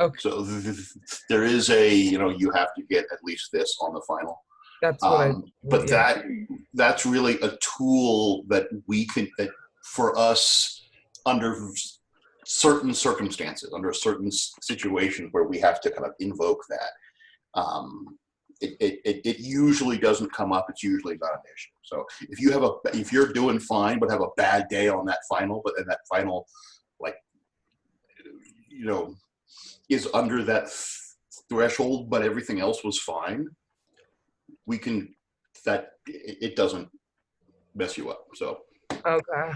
Okay, So there is a, you have to get at least this on the final. that's what I. But Yeah. that's really a tool that we can, that for us, under certain circumstances, under a certain situation where we have to kind of invoke that. It usually doesn't come up. It's usually not an issue. So if you're doing fine but have a bad day on that final, but then that final, like, you know is under that threshold, but everything else was fine, we can, that it doesn't mess you up. So Okay.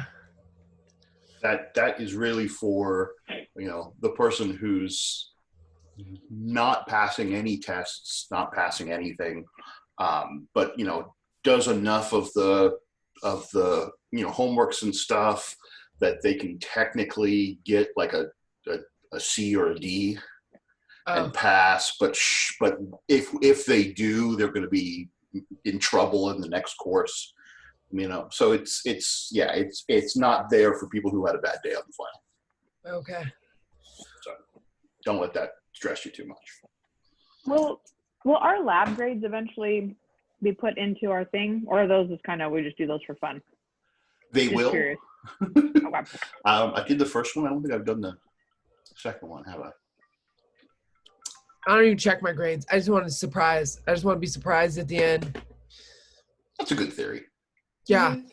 that is really for, the person who's not passing any tests, not passing anything, but does enough of the homeworks and stuff that they can technically get like a C or a D Oh, and pass. But if they do, they're going to be in trouble in the next course. So it's not there for people who had a bad day on the final. okay. So don't let that stress you too much. Will our lab grades eventually be put into our thing, or are those just kind of, we just do those for fun? They Just will. curious. Okay. I did the first one. I don't think I've done the second one, have I? I don't even check my grades. I just want to surprise. I just want to be surprised at the end. That's a good theory. Yeah. Mhm.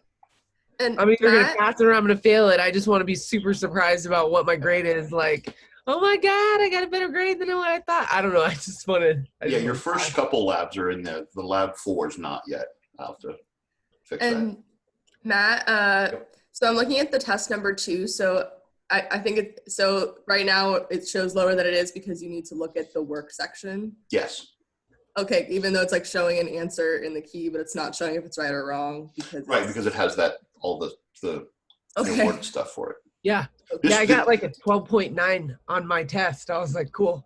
And I'm either going to Matt, pass it or I'm going to fail it. I just want to be super surprised about what my grade is. Like, oh my God, I got a better grade than what I thought. I don't know. I just wanted. Yeah, your first couple labs are in the lab 4 is not yet. I'll have to fix that. and Matt, so I'm looking at the test number 2. So I think so right now it shows lower than it is because you need to look at the work section. Yes. Okay, even though it's like showing an answer in the key, but it's not showing if it's right or wrong Because it has that all the okay. work stuff for it. Yeah. Yeah, I got like a 12.9 on my test. I was like, cool.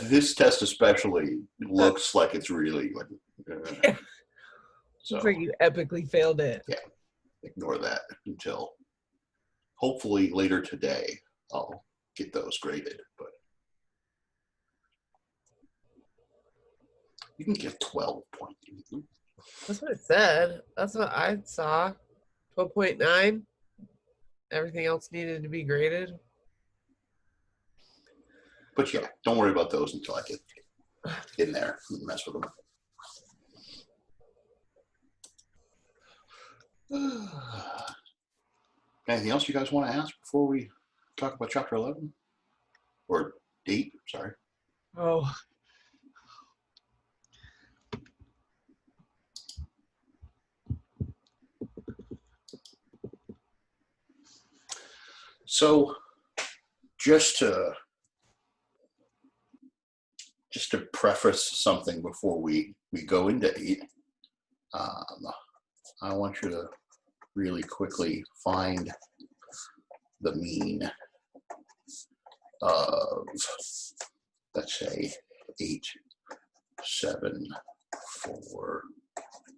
This test especially looks like it's really like. Yeah. So Looks like you epically failed it. yeah, ignore that until hopefully later today I'll get those graded. But you can give 12 points. That's what it said. That's what I saw. 12.9. Everything else needed to be graded. But yeah, don't worry about those until I get in there and mess with them. Anything else you guys want to ask before we talk about chapter 11? Or 8, sorry. Oh. So just to preface something before we go into 8, I want you to really quickly find the mean of, let's say, 8, 7, 4,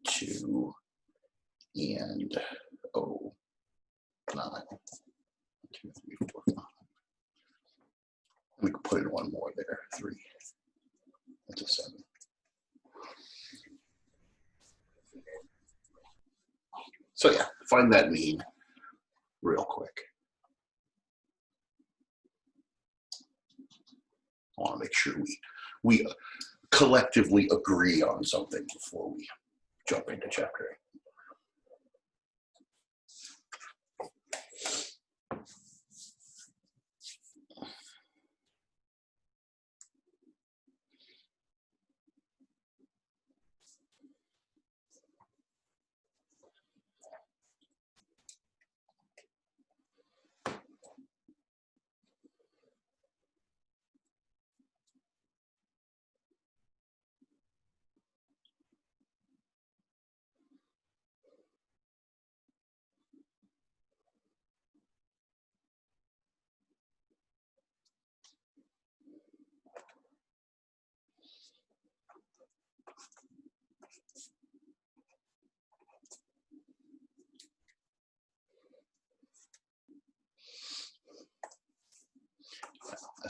2, and 9. 2, 3, 4, 5. We could put in one more there, 3. That's a 7. So yeah, find that mean real quick. I want to make sure we collectively agree on something before we jump into chapter 8.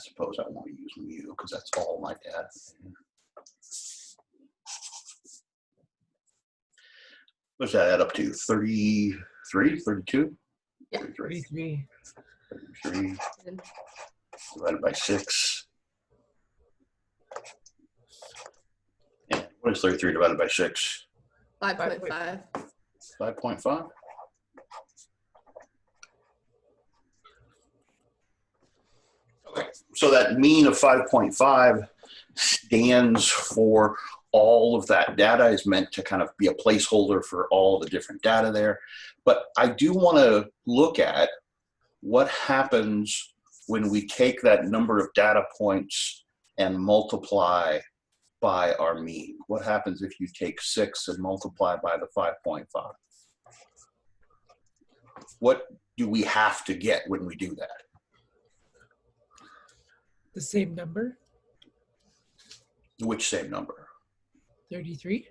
suppose I want to use mu because that's all my data. What's that add up to? 33, 32? Yeah. 33. 33 divided by 6. Yeah. What is 33 divided by 6? 5.5. 5.5? Okay, so that mean of 5.5 stands for all of that data, is meant to kind of be a placeholder for all the different data there. But I do want to look at what happens when we take that number of data points and multiply by our mean. What happens if you take 6 and multiply by the 5.5? What do we have to get when we do that? The same number? Which same number? 33?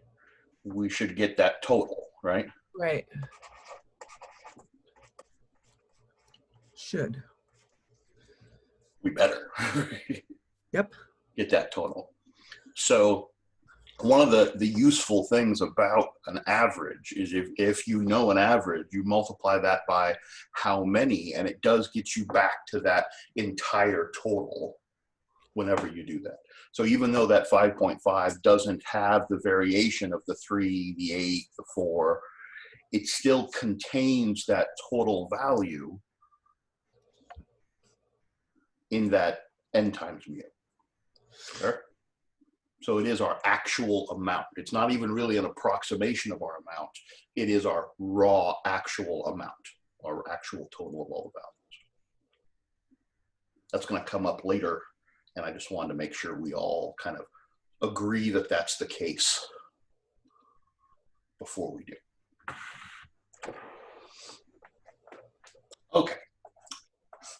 We should get that total, right? Right. Should. We better. Yep. Get that total. So one of the useful things about an average is if you know an average, you multiply that by how many, and it does get you back to that entire total whenever you do that. So even though that 5.5 doesn't have the variation of the 3, the 8, the 4, it still contains that total value in that n times mu. Sure? So it is our actual amount. It's not even really an approximation of our amount. It is our raw actual amount, our actual total of all the values. That's going to come up later, and I just wanted to make sure we all kind of agree that that's the case before we do. Okay.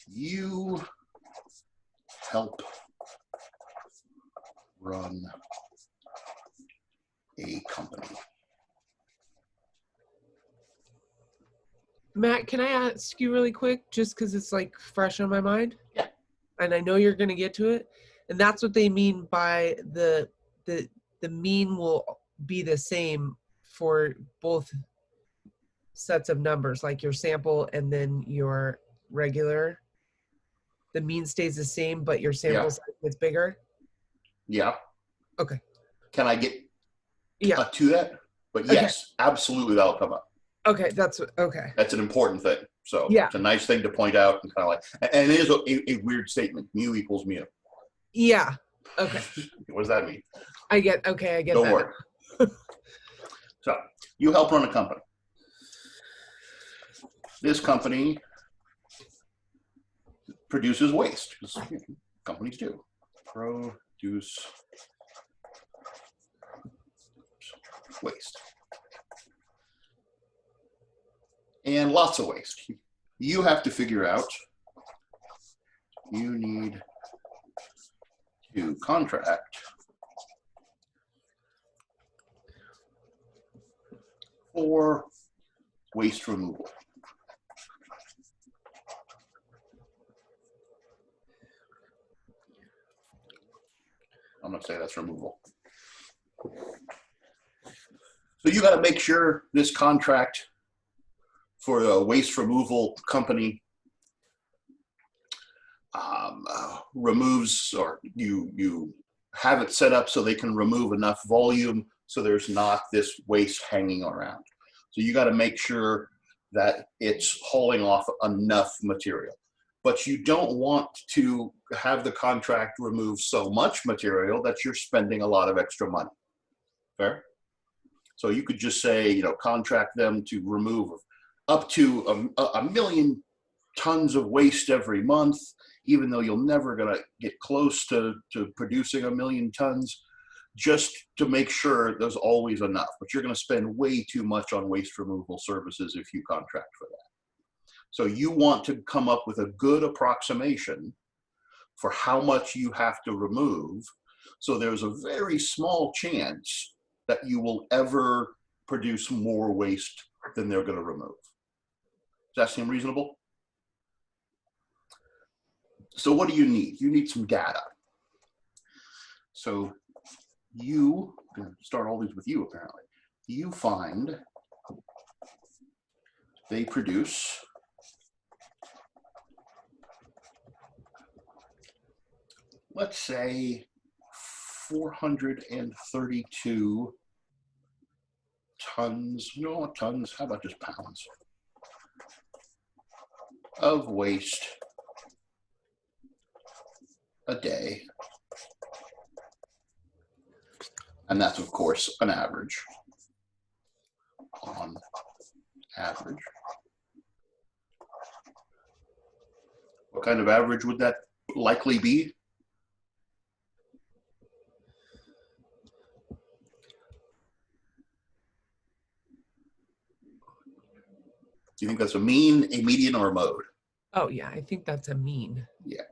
You help run a company. Matt, can I ask you really quick, just because it's like fresh on my mind? Yeah. And I know you're going to get to it. And that's what they mean by the mean will be the same for both sets of numbers, like your sample and then your regular. The mean stays the same, but your sample size gets bigger. Yeah. Okay. Can I get Yeah. to that? But yes, absolutely, that'll come up. Okay, that's okay. That's an important thing. So yeah, it's a nice thing to point out and kind of like, and it is a weird statement. Mu equals mu. Yeah. Okay. What does that mean? I get that. Don't worry. So you help run a company. This company produces waste. Companies do. Produce waste. And lots of waste. You have to figure out, you need to contract for waste removal. I'm going to say that's removal. So you got to make sure this contract for a waste removal company removes, or you have it set up so they can remove enough volume so there's not this waste hanging around. So you got to make sure that it's hauling off enough material. But you don't want to have the contract remove so much material that you're spending a lot of extra money. Fair? So you could just say, contract them to remove up to a million tons of waste every month, even though you're never going to get close to producing 1 million tons, just to make sure there's always enough. But you're going to spend way too much on waste removal services if you contract for that. So you want to come up with a good approximation for how much you have to remove. So there's a very small chance that you will ever produce more waste than they're going to remove. Does that seem reasonable? So what do you need? You need some data. So I'm going to start all these with you apparently. You find they produce let's say 432 tons, no, not tons, how about just pounds of waste a day. And that's, of course, an average. On average. What kind of average would that likely be? Do you think that's a mean, a median, or a mode? Oh yeah, I think that's a mean. Yeah.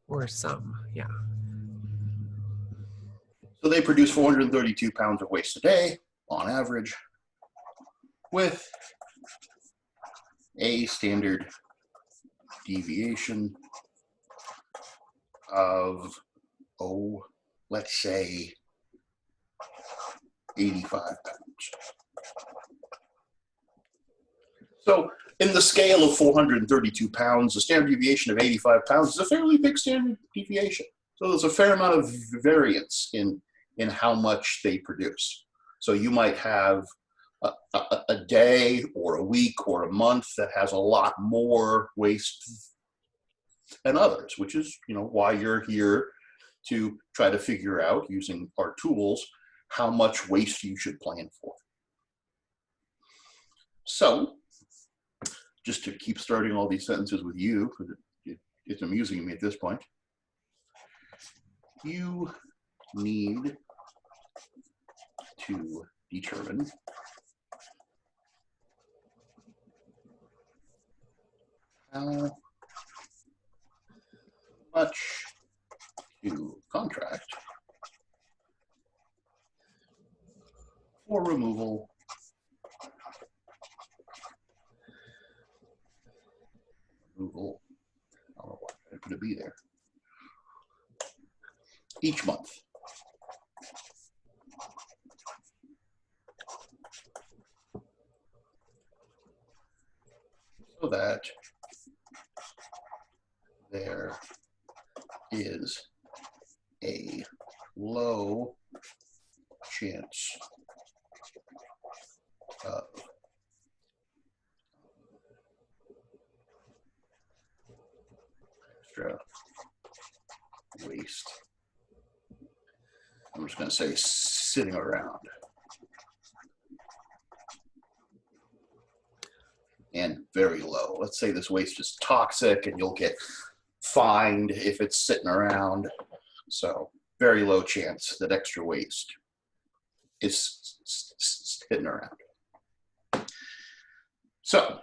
Or some, yeah. So they produce 432 pounds of waste a day on average with a standard deviation of, let's say 85 pounds. So in the scale of 432 pounds, a standard deviation of 85 pounds is a fairly big standard deviation. So there's a fair amount of variance in how much they produce. So you might have a day or a week or a month that has a lot more waste than others, which is, you know, why you're here to try to figure out, using our tools, how much waste you should plan for. So, just to keep starting all these sentences with you, because it's amusing me at this point, you need to determine how much to contract for removal I don't know why I put a B there, each month. So that there is a low chance of extra waste. I'm just going to say sitting around. And very low. Let's say this waste is toxic and you'll get fined if it's sitting around. So very low chance that extra waste is sitting around. So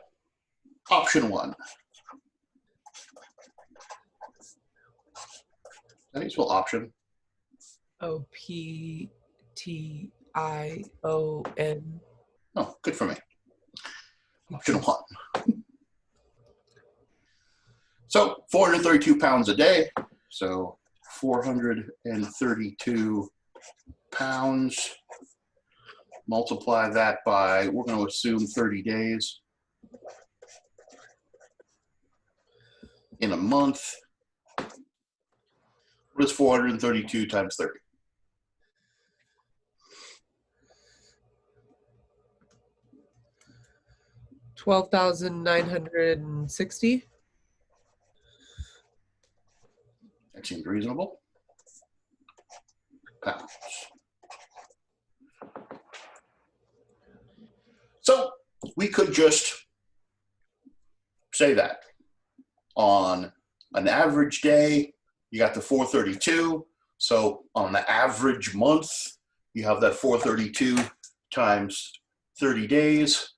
option one. How do you spell option? O-P-T-I-O-N. Oh, good for me. Option one. So 432 pounds a day. So 432 pounds. Multiply that by, we're going to assume 30 days. In a month. What is 432 times 30? 12,960. That seems reasonable. Pounds. So we could just say that on an average day, you got the 432. So on an average month, you have that 432 times 30 days.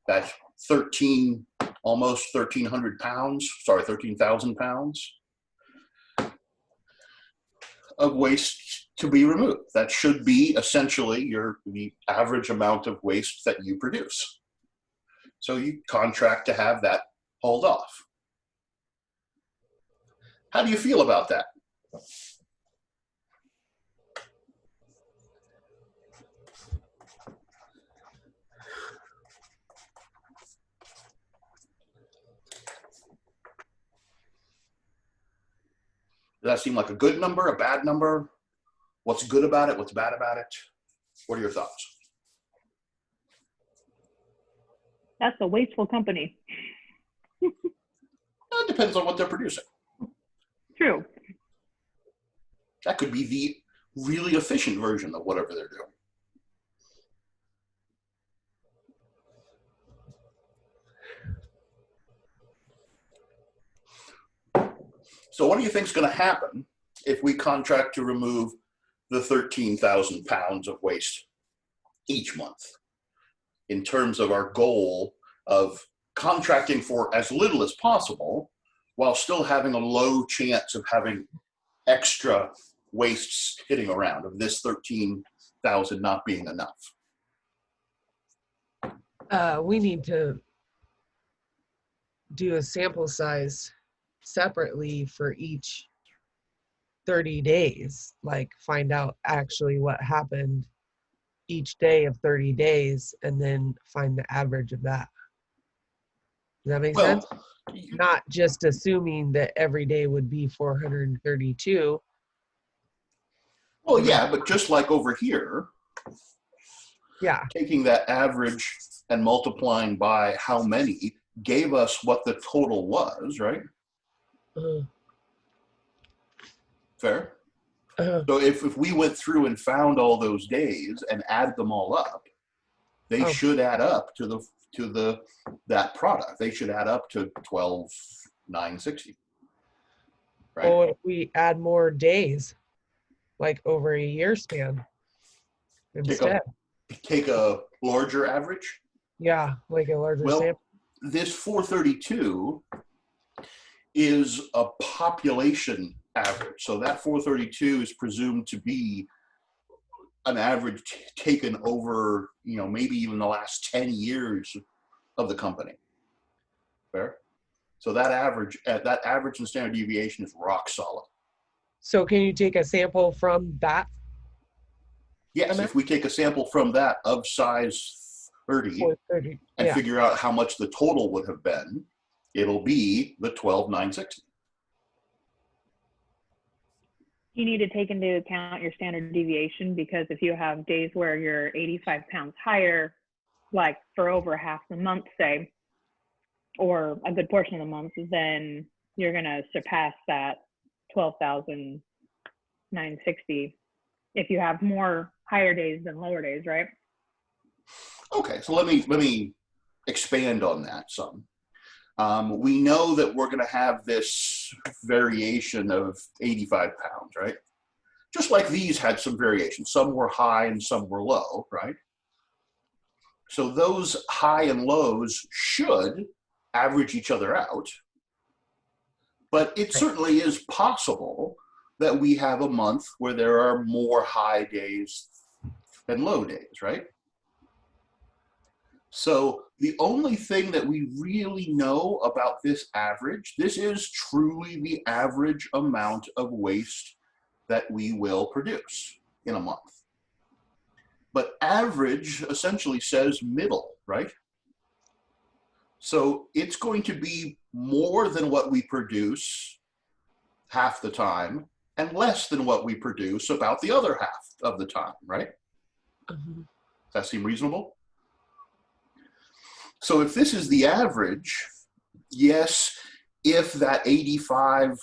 That's almost 1,300 pounds, sorry, 13,000 pounds of waste to be removed. That should be essentially the average amount of waste that you produce. So you contract to have that hauled off. How do you feel about that? Does that seem like a good number, a bad number? What's good about it? What's bad about it? What are your thoughts? That's a wasteful company. It depends on what they're producing. True. That could be the really efficient version of whatever they're doing. So what do you think is going to happen if we contract to remove the 13,000 pounds of waste each month in terms of our goal of contracting for as little as possible while still having a low chance of having extra wastes hitting around, of this 13,000 not being enough? We need to do a sample size separately for each 30 days, like find out actually what happened each day of 30 days and then find the average of that. Does that make sense? Not just assuming that every day would be 432. Well, yeah, but just like over here, Yeah. taking that average and multiplying by how many gave us what the total was, right? Fair? So if we went through and found all those days and added them all up, they should add up to that product. They should add up to 12,960. Right? Or if we add more days, like over a year span instead. Take a larger average? Yeah, like a larger sample. This 432 is a population average. So that 432 is presumed to be an average taken over, maybe even the last 10 years of the company. Fair? So that average and standard deviation is rock solid. So can you take a sample from that? Yes, if we take a sample from that of size 30 and figure out how much the total would have been, it'll be the 12,960. You need to take into account your standard deviation, because if you have days where you're 85 pounds higher, like for over half the month, say, or a good portion of the month, then you're going to surpass that 12,960 if you have more higher days than lower days, right? Okay, so let me expand on that some. We know that we're going to have this variation of 85 pounds, right? Just like these had some variation. Some were high and some were low, right? So those high and lows should average each other out. But it certainly is possible that we have a month where there are more high days than low days, right? So the only thing that we really know about this average, this is truly the average amount of waste that we will produce in a month. But average essentially says middle, right? So it's going to be more than what we produce half the time and less than what we produce about the other half of the time, right? Mm-hmm. Does that seem reasonable? So if this is the average, yes, if that 85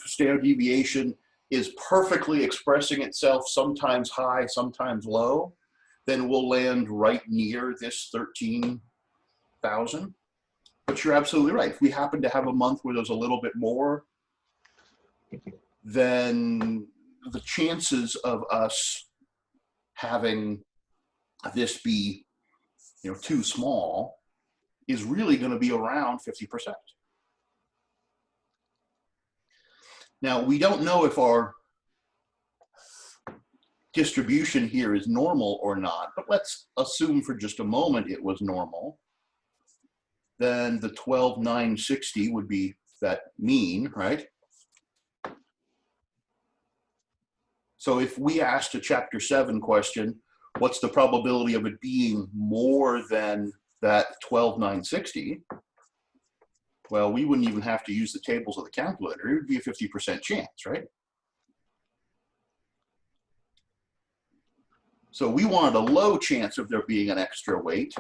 standard deviation is perfectly expressing itself, sometimes high, sometimes low, then we'll land right near this 13,000. But you're absolutely right. If we happen to have a month where there's a little bit more, then the chances of us having this be, too small is really going to be around 50%. Now, we don't know if our distribution here is normal or not, but let's assume for just a moment it was normal. then the 12,960 would be that mean, right? So if we asked a chapter 7 question, what's the probability of it being more than that 12,960? Well, we wouldn't even have to use the tables of the calculator. It would be a 50% chance, right? So we wanted a low chance of there being an extra weight,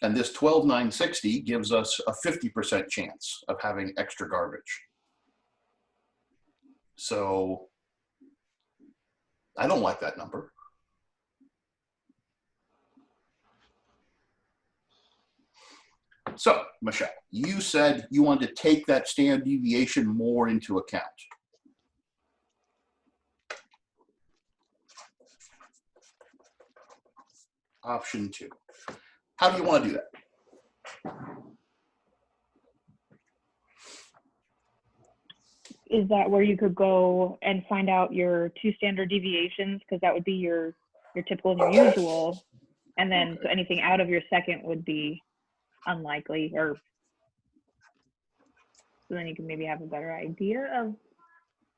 and this 12,960 gives us a 50% chance of having extra garbage. So I don't like that number. So, Michelle, you said you wanted to take that standard deviation more into account. Option 2. How do you want to do that? Is that where you could go and find out your 2 standard deviations? Because that would be your typical and your usual. And then so anything out of your second would be unlikely, or so then you can maybe have a better idea of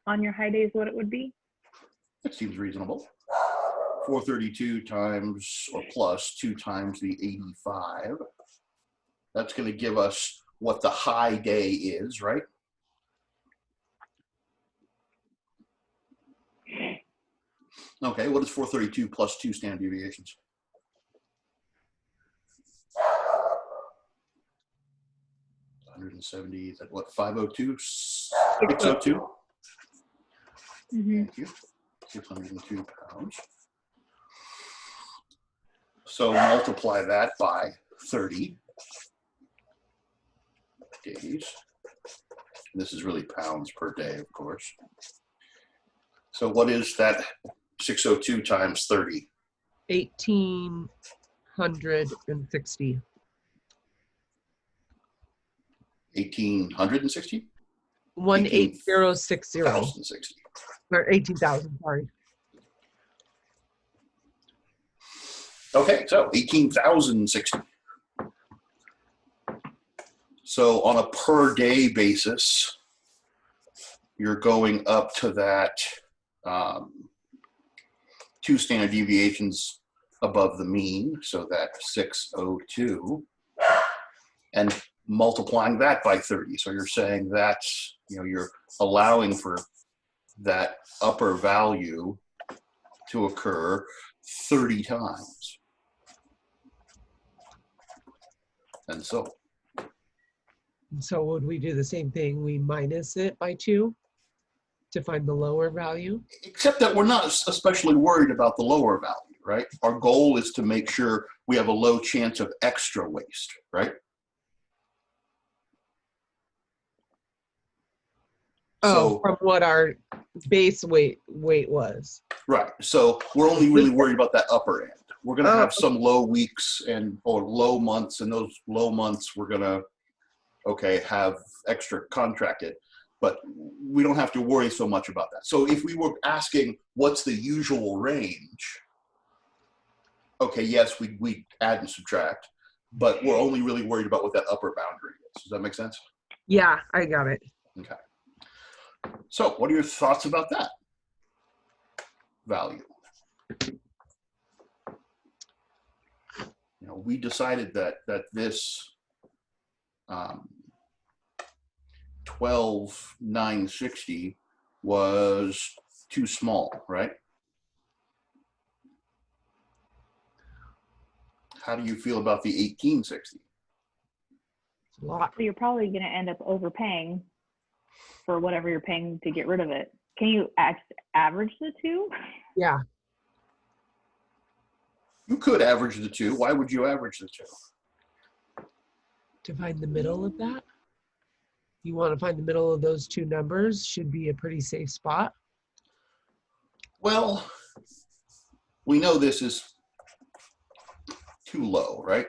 on your high days what it would be. That seems reasonable. 432 times or plus 2 times the 85. That's going to give us what the high day is, right? Okay, what is 432 plus 2 standard deviations? $170, is that what, 502? 602? Thank you. 602 pounds. So multiply that by 30 days. And this is really pounds per day, of course. So what is that 602 times 30? 1,860. 1,860? 18060. 1,060. Or 18,000, sorry. Okay, so 18,060. So on a per day basis, you're going up to that 2 standard deviations above the mean, so that 602, and multiplying that by 30. So you're saying that's, you're allowing for that upper value to occur 30 times. And so would we do the same thing? We minus it by 2 to find the lower value? Except that we're not especially worried about the lower value, right? Our goal is to make sure we have a low chance of extra waste, right? Oh, so, from what our base weight was. Right. So we're only really worried about that upper end. We're going to have some low weeks or low months, and those low months we're going to, have extra contracted, but we don't have to worry so much about that. So if we were asking what's the usual range, yes, we add and subtract, but we're only really worried about what that upper boundary is. Does that make sense? Yeah, I got it. Okay. So what are your thoughts about that value? We decided that this 12,960 was too small, right? How do you feel about the 1,860? A lot. So you're probably going to end up overpaying for whatever you're paying to get rid of it. Can you average the 2? Yeah. You could average the 2. Why would you average the 2? To find the middle of that. You want to find the middle of those 2 numbers, should be a pretty safe spot. Well, we know this is too low, right?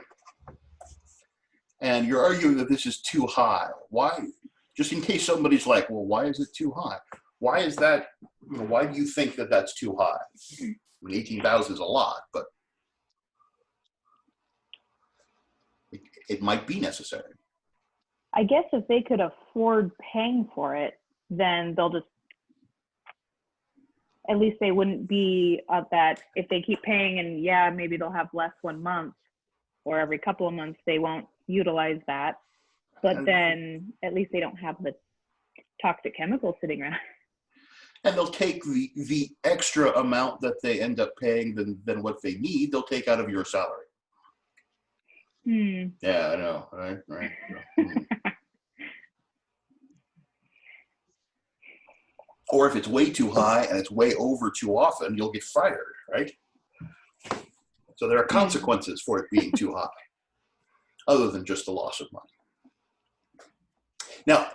And you're arguing that this is too high. Why? Just in case somebody's like, well, why is it too high? Why is that, why do you think that that's too high? I mean, 18,000 is a lot, but it might be necessary. I guess if they could afford paying for it, then they'll just, at least they wouldn't be at that, if they keep paying and yeah, maybe they'll have less one month or every couple of months, they won't utilize that. But then at least they don't have the toxic chemicals sitting around. And they'll take the extra amount that they end up paying than what they need, they'll take out of your salary. Yeah, I know, right. Or if it's way too high and it's way over too often, you'll get fired, right? So there are consequences for it being too high, other than just the loss of money. Now,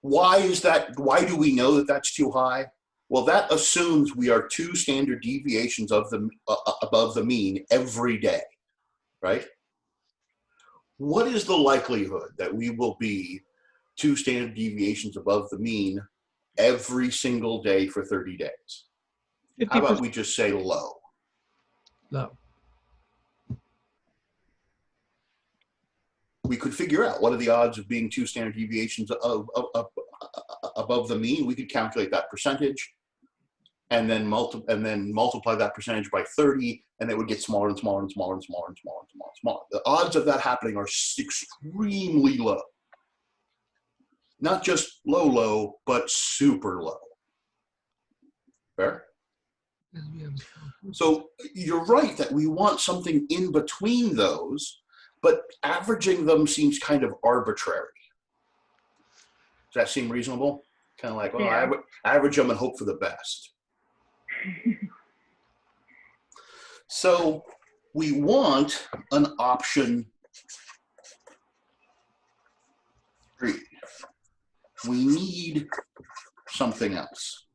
why is that? Why do we know that that's too high? Well, that assumes we are 2 standard deviations of the above the mean every day, right? What is the likelihood that we will be 2 standard deviations above the mean every single day for 30 days? 50%. How about we just say low? Low. We could figure out what are the odds of being 2 standard deviations above the mean. We could calculate that percentage and then multiply that percentage by 30, and it would get smaller and smaller and smaller and smaller and smaller and smaller and smaller. The odds of that happening are extremely low. Not just low, but super low. Fair? So you're right that we want something in between those, but averaging them seems kind of arbitrary. Does that seem reasonable? Kind of like, well, yeah. I average them and hope for the best. So we want an option 3. We need something else.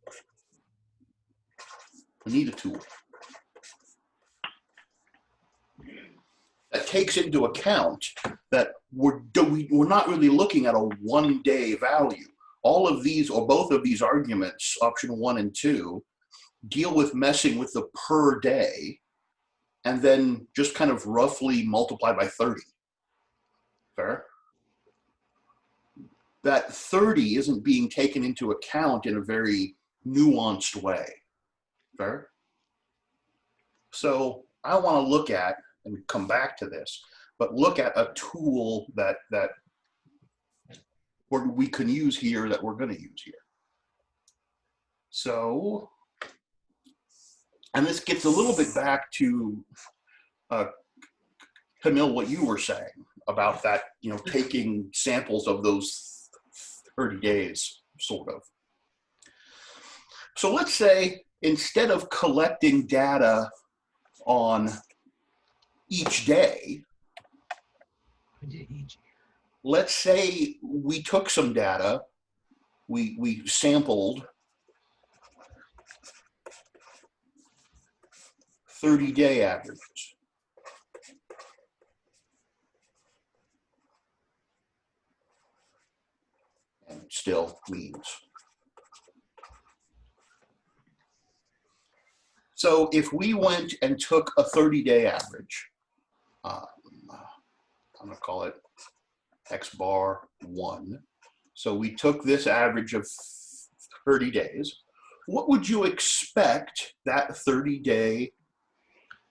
We need a tool that takes into account that we're not really looking at a one-day value. All of these, or both of these arguments, option 1 and 2, deal with messing with the per day and then just kind of roughly multiply by 30. Fair? That 30 isn't being taken into account in a very nuanced way. Fair? So I want to look at, and come back to this, but look at a tool that we can use here, that we're going to use here. So, and this gets a little bit back to Camille, what you were saying about that, taking samples of those 30 days, sort of. So let's say instead of collecting data on each day, let's say we took some data, we sampled 30-day averages. And still means. So if we went and took a 30-day average, I'm going to call it X bar 1. So we took this average of 30 days. What would you expect that 30-day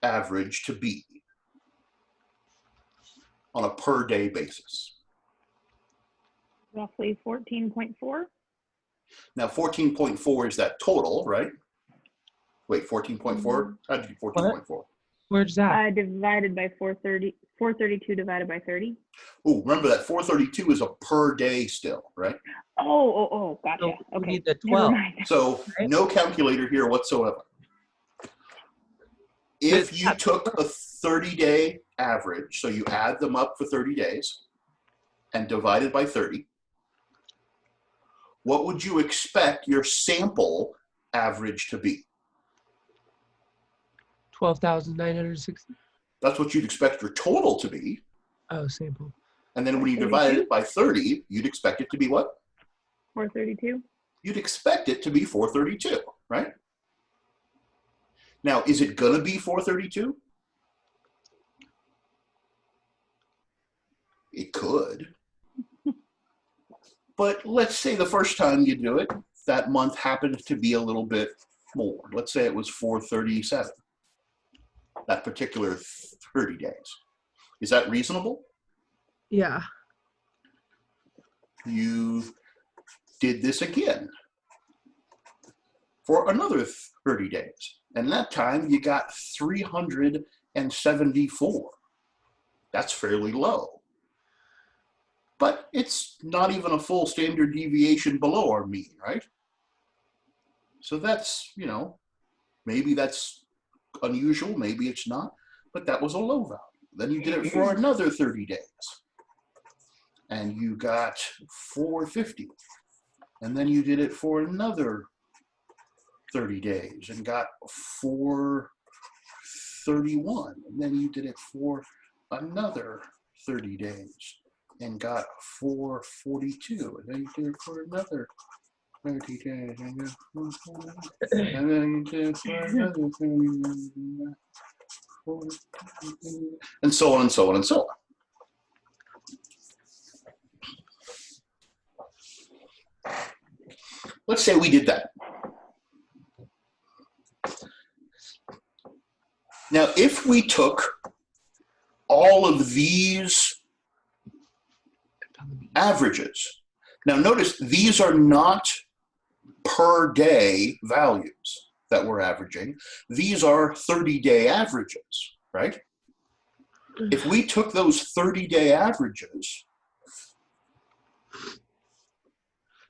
average to be on a per day basis? Roughly 14.4. Now 14.4 is that total, right? Wait, 14.4? How'd you do 14.4? Where's that? Divided by 430, 432 divided by 30. Oh, remember that 432 is a per day still, right? Oh, gotcha. So we Okay. need the Never 12. mind. So Right. No calculator here whatsoever. If you took a 30-day average, so you add them up for 30 days and divided by 30, what would you expect your sample average to be? 12,960. That's what you'd expect your total to be. Oh, sample. And then when you divide it by 30, you'd expect it to be what? 432. You'd expect it to be 432, right? Now, is it going to be 432? It could. But let's say the first time you do it, that month happened to be a little bit more. Let's say it was 437, that particular 30 days. Is that reasonable? Yeah. You did this again for another 30 days. And that time you got 374. That's fairly low. But it's not even a full standard deviation below our mean, right? So that's, you know, maybe that's unusual, maybe it's not, but that was a low value. Then you did it for another 30 days. And you got 450. And then you did it for another 30 days and got 431. And then you did it for another 30 days and got 442. And then you did it for another 30 days and got 442. And then you did it for another 30 days and got 442. And so on and so on and so on. Let's say we did that. Now, if we took all of these averages, now notice these are not per day values that we're averaging. These are 30-day averages, right? If we took those 30-day averages,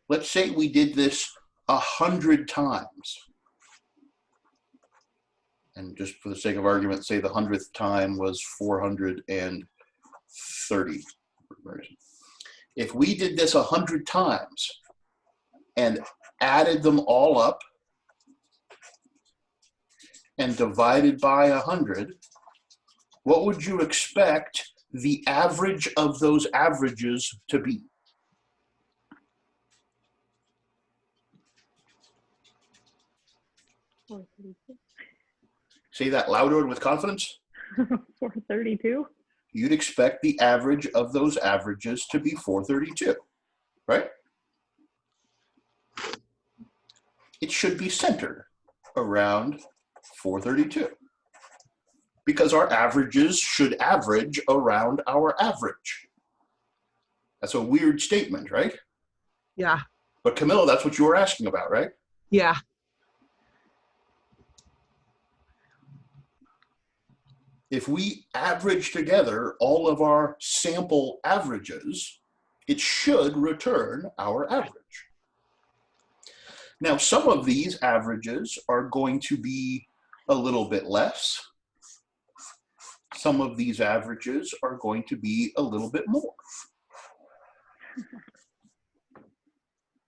let's say we did this 100 times. And just for the sake of argument, say the 100th time was 430. If we did this 100 times and added them all up and divided by 100, what would you expect the average of those averages to be? Say that louder and with confidence. 432. You'd expect the average of those averages to be 432, right? It should be centered around 432 because our averages should average around our average. That's a weird statement, right? Yeah. But Camilla, that's what you were asking about, right? Yeah. If we average together all of our sample averages, it should return our average. Now, some of these averages are going to be a little bit less. Some of these averages are going to be a little bit more.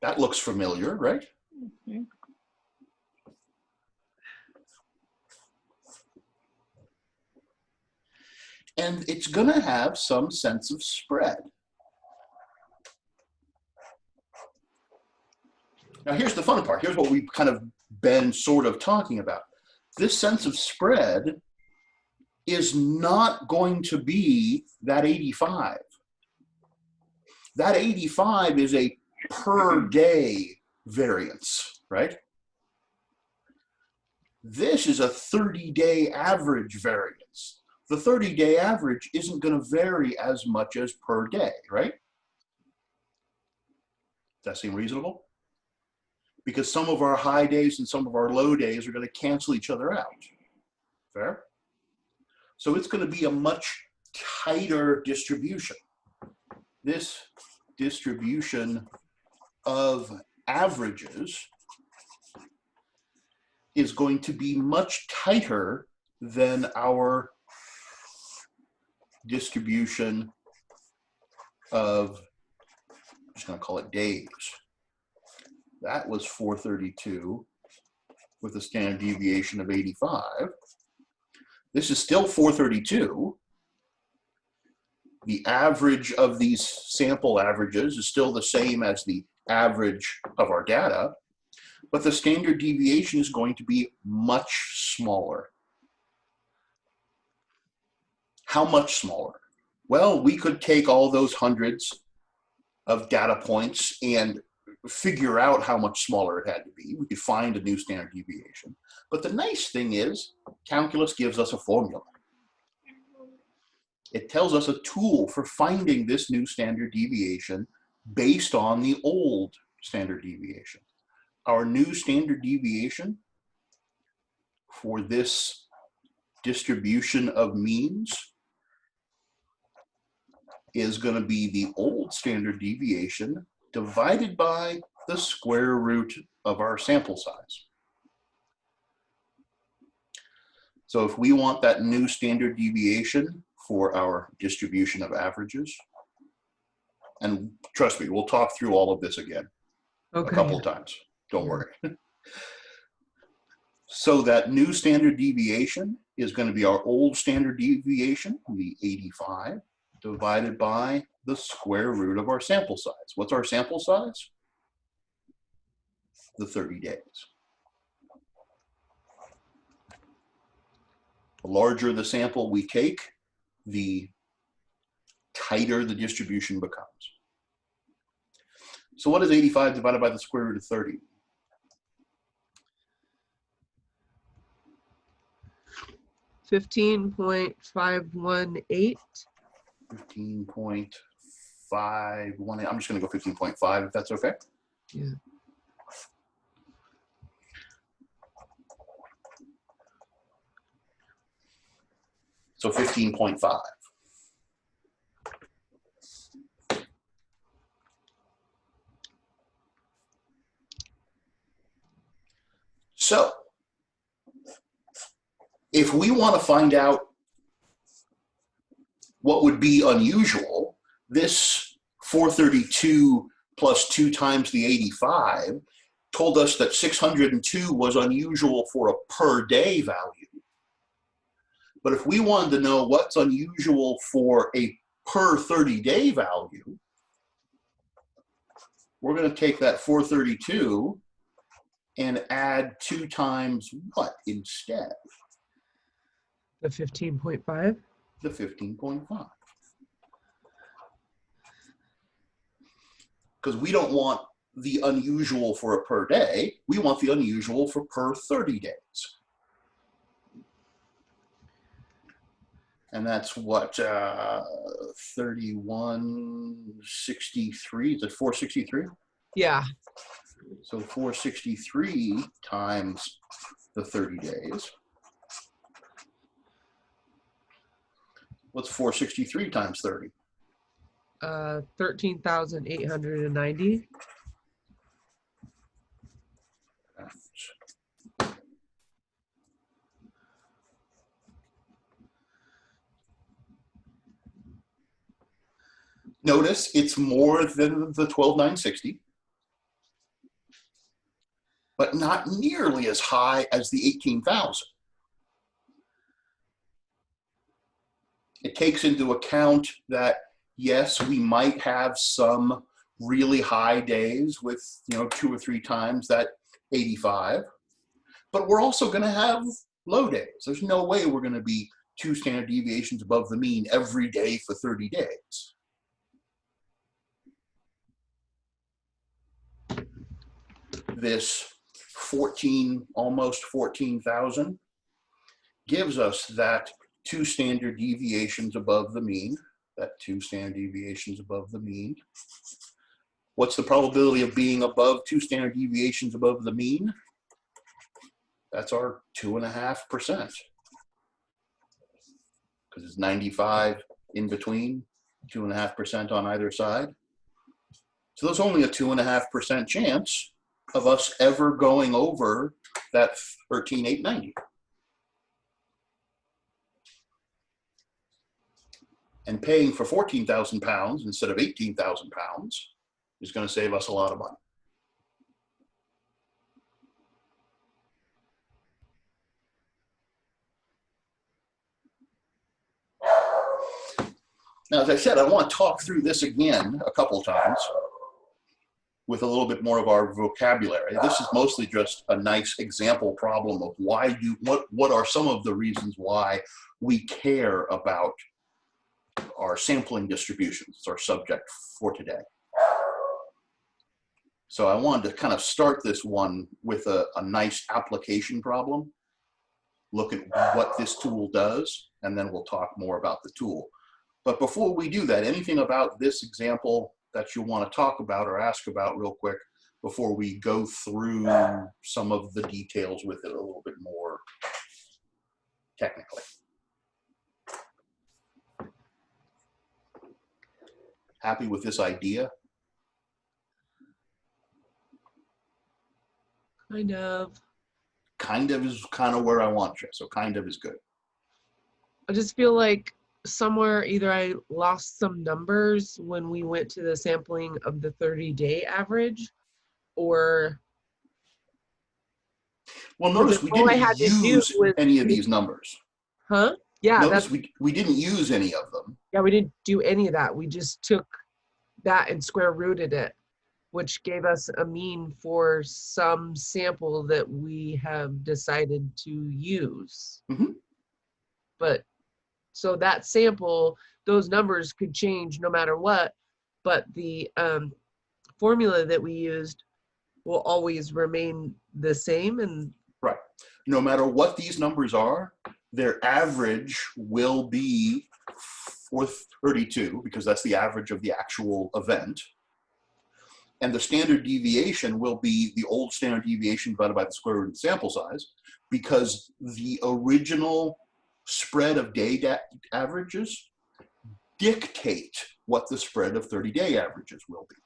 That looks familiar, right? Mm-hmm. And it's going to have some sense of spread. Now, here's the fun part. Here's what we've kind of been sort of talking about. This sense of spread is not going to be that 85. That 85 is a per day variance, right? This is a 30-day average variance. The 30-day average isn't going to vary as much as per day, right? Does that seem reasonable? Because some of our high days and some of our low days are going to cancel each other out. Fair? So it's going to be a much tighter distribution. This distribution of averages is going to be much tighter than our distribution of, I'm just going to call it days. That was 432 with a standard deviation of 85. This is still 432. The average of these sample averages is still the same as the average of our data, but the standard deviation is going to be much smaller. How much smaller? Well, we could take all those hundreds of data points and figure out how much smaller it had to be. We could find a new standard deviation. But the nice thing is, calculus gives us a formula. It tells us a tool for finding this new standard deviation based on the old standard deviation. Our new standard deviation for this distribution of means is going to be the old standard deviation divided by the square root of our sample size. So if we want that new standard deviation for our distribution of averages, and trust me, we'll talk through all of this again a couple of times, don't worry. So that new standard deviation is going to be our old standard deviation, the 85, divided by the square root of our sample size. What's our sample size? The 30 days. The larger the sample we take, the tighter the distribution becomes. So what is 85 divided by the square root of 30? 15.518. 15.518. I'm just going to go 15.5 if that's okay. Yeah. So 15.5. So if we want to find out what would be unusual, this 432 plus 2 times the 85 told us that 602 was unusual for a per day value. But if we wanted to know what's unusual for a per 30-day value, we're going to take that 432 and add 2 times what instead? The 15.5? The 15.5. Because we don't want the unusual for a per day, we want the unusual for per 30 days. And that's what, 3163, is it 463? Yeah. So 463 times the 30 days. What's 463 times 30? 13,890. Notice it's more than the 12,960, but not nearly as high as the 18,000. It takes into account that, yes, we might have some really high days with, 2 or 3 times that 85, but we're also going to have low days. There's no way we're going to be 2 standard deviations above the mean every day for 30 days. This almost 14,000 gives us that 2 standard deviations above the mean, What's the probability of being above 2 standard deviations above the mean? That's our 2.5%. Because it's 95 in between, 2.5% on either side. So there's only a 2.5% chance of us ever going over that 13,890. And paying for 14,000 pounds instead of 18,000 pounds is going to save us a lot of money. Now, as I said, I want to talk through this again a couple times with a little bit more of our vocabulary. This is mostly just a nice example problem of what are some of the reasons why we care about our sampling distributions. It's our subject for today. So I wanted to kind of start this one with a nice application problem. Look at what this tool does, and then we'll talk more about the tool. But before we do that, anything about this example that you want to talk about or ask about real quick before we go through some of the details with it a little bit more technically? Happy with this idea? Kind of. Kind of is kind of where I want you, so kind of is good. I just feel like somewhere either I lost some numbers when we went to the sampling of the 30-day average, or well, notice we didn't use any of these numbers. Huh? Yeah. Notice we didn't use any of them. Yeah, we didn't do any of that. We just took that and square rooted it, which gave us a mean for some sample that we have decided to use. Mm-hmm. But so that sample, those numbers could change no matter what, but the formula that we used will always remain the same. And right, no matter what these numbers are, their average will be 432 because that's the average of the actual event. And the standard deviation will be the old standard deviation divided by the square root of the sample size, because the original spread of day averages dictate what the spread of 30-day averages will be.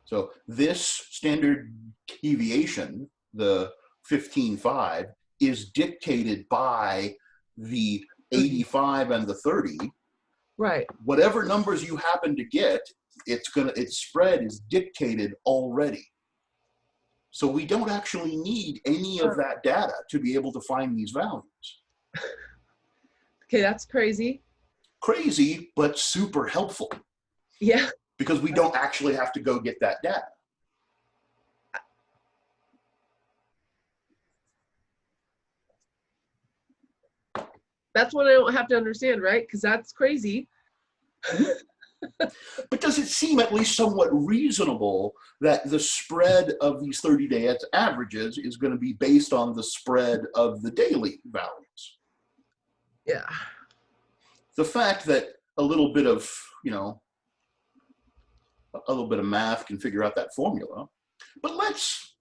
So this standard deviation, the 15.5, is dictated by the 85 and the 30. right. Whatever numbers you happen to get, its spread is dictated already. So we don't actually need any of that data to be able to find these values. Okay, that's crazy. Crazy, but super helpful. Yeah. Because we don't actually have to go get that data. That's what I don't have to understand, right? Because that's crazy. But does it seem at least somewhat reasonable that the spread of these 30-day averages is going to be based on the spread of the daily values? Yeah. The fact that a little bit of, a little bit of math can figure out that formula. But let's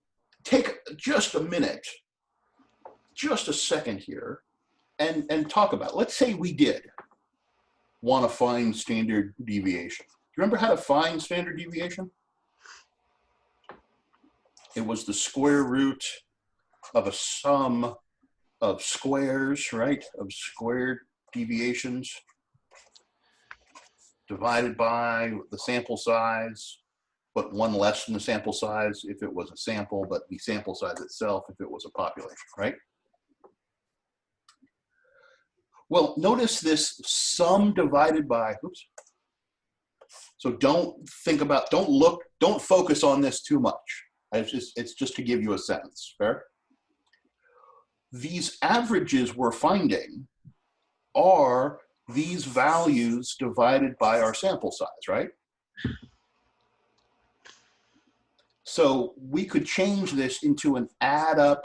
take just a minute, just a second here, and talk about it. Let's say we did want to find standard deviation. Do you remember how to find standard deviation? It was the square root of a sum of squares, right? Of squared deviations divided by the sample size, but one less than the sample size if it was a sample, but the sample size itself if it was a population, right? Well, notice this sum divided by, oops. So don't focus on this too much. It's just to give you a sense, fair? These averages we're finding are these values divided by our sample size, right? So we could change this into an add up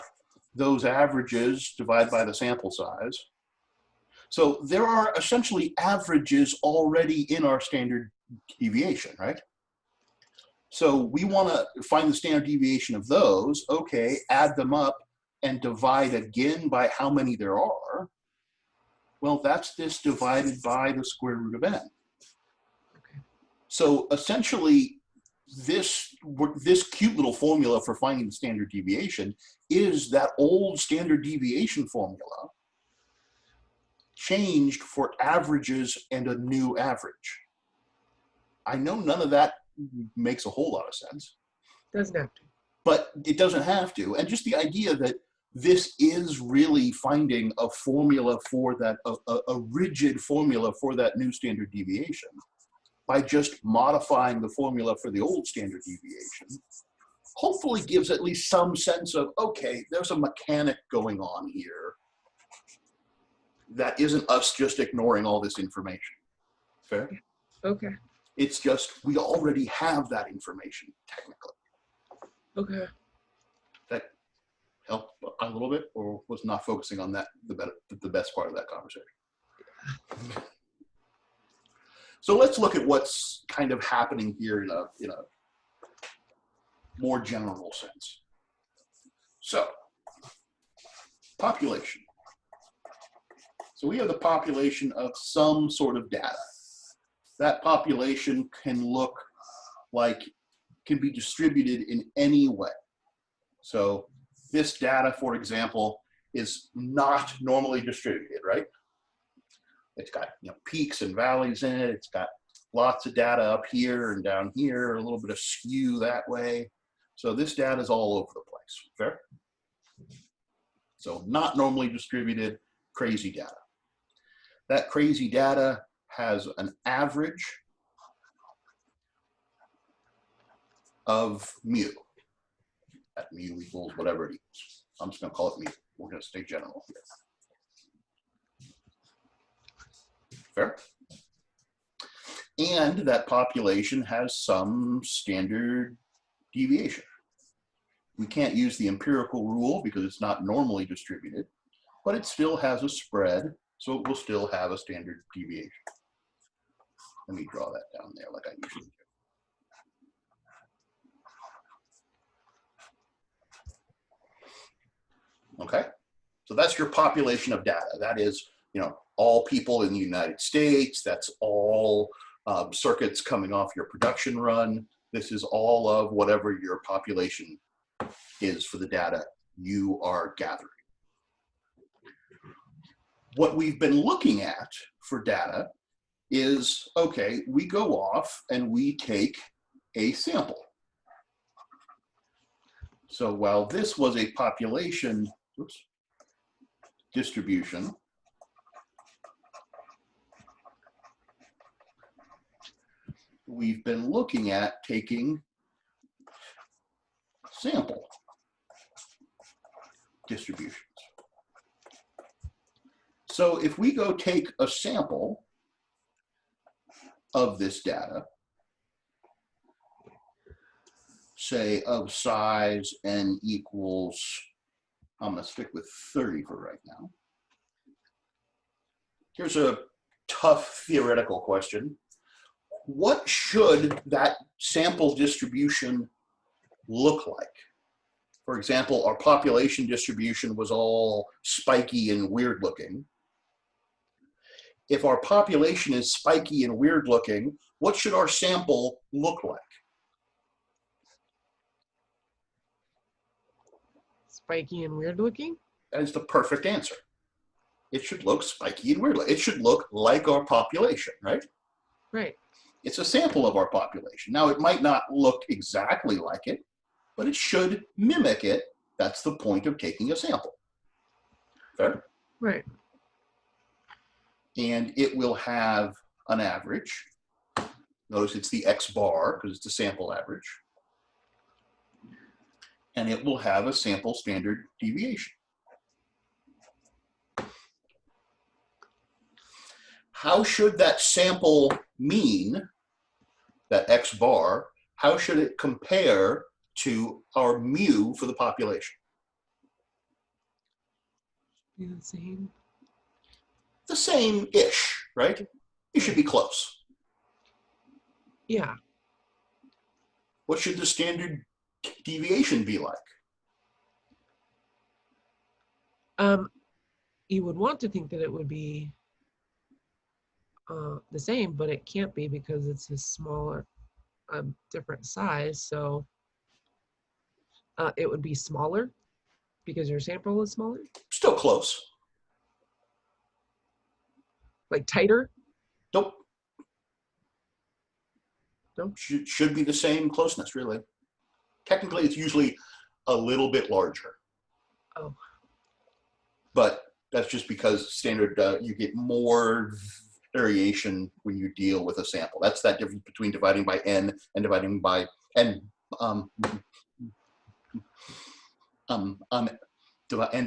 those averages divided by the sample size. So there are essentially averages already in our standard deviation, right? So we want to find the standard deviation of those. Okay, add them up and divide again by how many there are. Well, that's this divided by the square root of n. Okay. So essentially, this cute little formula for finding the standard deviation is that old standard deviation formula changed for averages and a new average. I know none of that makes a whole lot of sense. Doesn't have to. But it doesn't have to. And just the idea that this is really finding a formula for that, a rigid formula for that new standard deviation by just modifying the formula for the old standard deviation, hopefully gives at least some sense of, okay, there's a mechanic going on here that isn't us just ignoring all this information. Fair? Okay. It's just, we already have that information, technically. Okay. That help a little bit, or was not focusing on that the best part of that conversation? So let's look at what's kind of happening here in a more general sense. So, population. So we have the population of some sort of data. That population can look like, can be distributed in any way. So this data, for example, is not normally distributed, right? It's got peaks and valleys in it. It's got lots of data up here and down here, a little bit of skew that way. So this data is all over the place. Fair? So not normally distributed, crazy data. That crazy data has an average of mu. That mu equals whatever it equals. I'm just going to call it mu. We're going to stay general here. Fair? And that population has some standard deviation. We can't use the empirical rule because it's not normally distributed, but it still has a spread, so it will still have a standard deviation. Let me draw that down there like I usually do. Okay, so that's your population of data. That is, all people in the United States. That's all circuits coming off your production run. This is all of whatever your population is for the data you are gathering. What we've been looking at for data is, okay, we go off and we take a sample. So while this was a population distribution, we've been looking at taking sample distributions. So if we go take a sample of this data, say of size n equals, I'm going to stick with 30 for right now. Here's a tough theoretical question. What should that sample distribution look like? For example, our population distribution was all spiky and weird looking. If our population is spiky and weird looking, what should our sample look like? Spiky and weird looking? That is the perfect answer. It should look spiky and weird. It should look like our population, right? Right. It's a sample of our population. Now, it might not look exactly like it, but it should mimic it. That's the point of taking a sample. Fair? Right. And it will have an average. Notice it's the X bar because it's the sample average. And it will have a sample standard deviation. How should that sample mean, that X bar, how should it compare to our mu for the population? Be the same. The same-ish, right? You should be close. Yeah. What should the standard deviation be like? You would want to think that it would be the same, but it can't be because it's a smaller, different size. So it would be smaller because your sample is smaller. Still close. Like tighter? Nope. Nope. Should be the same closeness, really. Technically, it's usually a little bit larger. Oh. But that's just because standard, you get more variation when you deal with a sample. That's that difference between dividing by n and dividing by n, and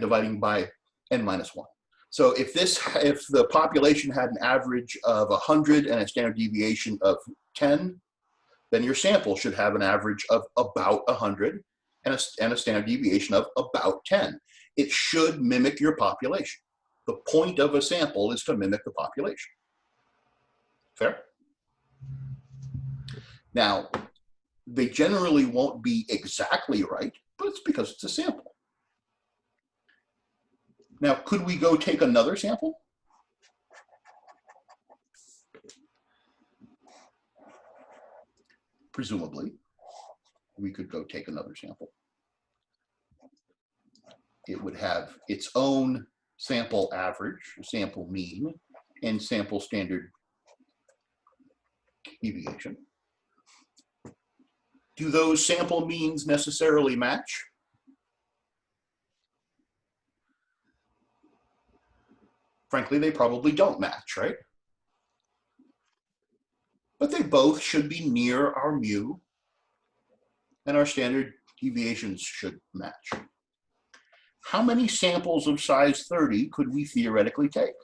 dividing by n minus 1. So if the population had an average of 100 and a standard deviation of 10, then your sample should have an average of about 100 and a standard deviation of about 10. It should mimic your population. The point of a sample is to mimic the population. Fair? Now, they generally won't be exactly right, but it's because it's a sample. Now, could we go take another sample? Presumably, we could go take another sample. It would have its own sample average, sample mean, and sample standard deviation. Do those sample means necessarily match? Frankly, they probably don't match, right? But they both should be near our mu, and our standard deviations should match. How many samples of size 30 could we theoretically take?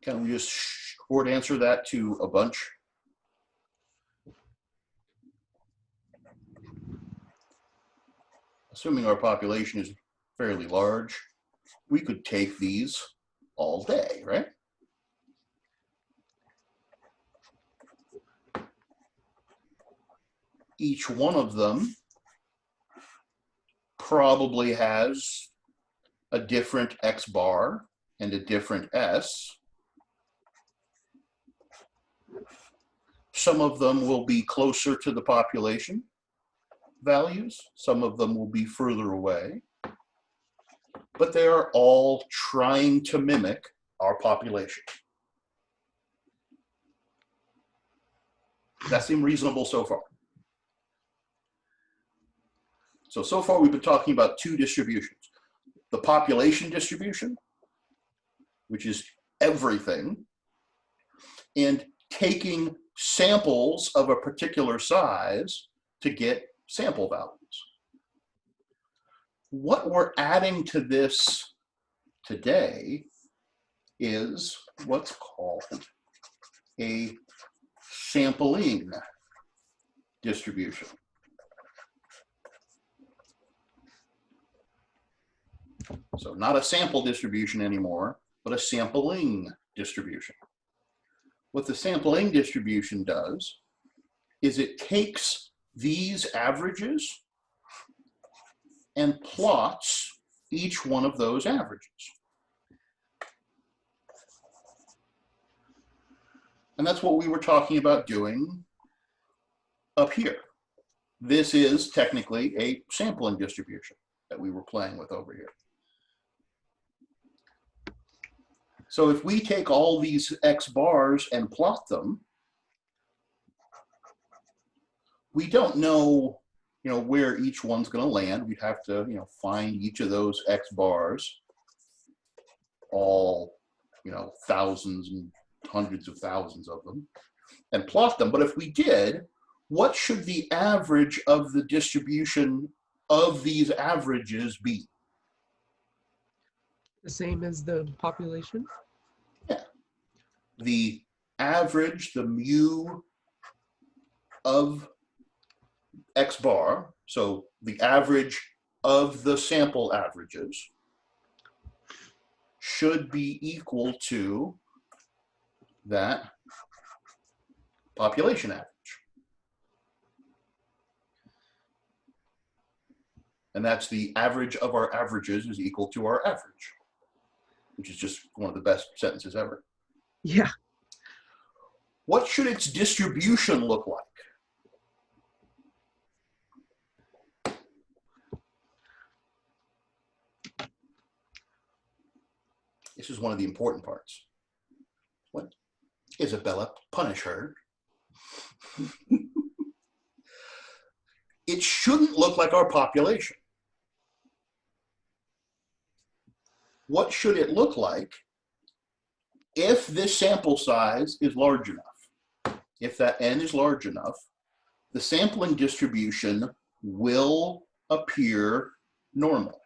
Can we just short answer that to a bunch? Assuming our population is fairly large, we could take these all day, right? Each one of them probably has a different X bar and a different S. Some of them will be closer to the population values. Some of them will be further away. But they are all trying to mimic our population. That seems reasonable so far. So far we've been talking about two distributions. The population distribution, which is everything, and taking samples of a particular size to get sample values. What we're adding to this today is what's called a sampling distribution. So not a sample distribution anymore, but a sampling distribution. What the sampling distribution does is it takes these averages and plots each one of those averages. And that's what we were talking about doing up here. This is technically a sampling distribution that we were playing with over here. So if we take all these X bars and plot them, we don't know, where each one's going to land. We'd have to, find each of those X bars, all, thousands and hundreds of thousands of them, and plot them. But if we did, what should the average of the distribution of these averages be? The same as the population? Yeah. The average, the mu of X bar, so the average of the sample averages, should be equal to that population average. And that's the average of our averages is equal to our average, which is just one of the best sentences ever. Yeah. What should its distribution look like? This is one of the important parts. What? Isabella, punish her. It shouldn't look like our population. What should it look like if this sample size is large enough? If that n is large enough, the sampling distribution will appear normal.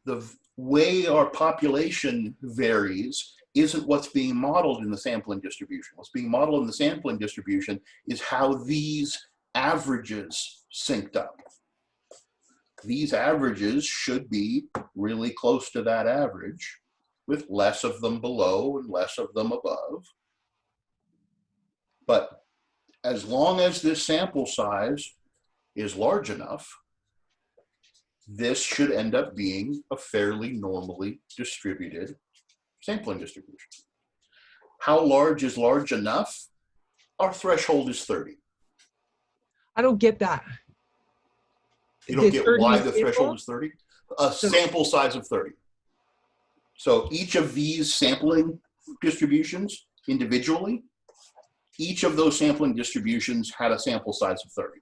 the way our population varies isn't what's being modeled in the sampling distribution. What's being modeled in the sampling distribution is how these averages synced up. These averages should be really close to that average, with less of them below and less of them above. But as long as this sample size is large enough, this should end up being a fairly normally distributed sampling distribution. How large is large enough? Our threshold is 30. I don't get that. You don't get why the sample? threshold is 30? A sample size of 30. So each of these sampling distributions individually, each of those sampling distributions had a sample size of 30.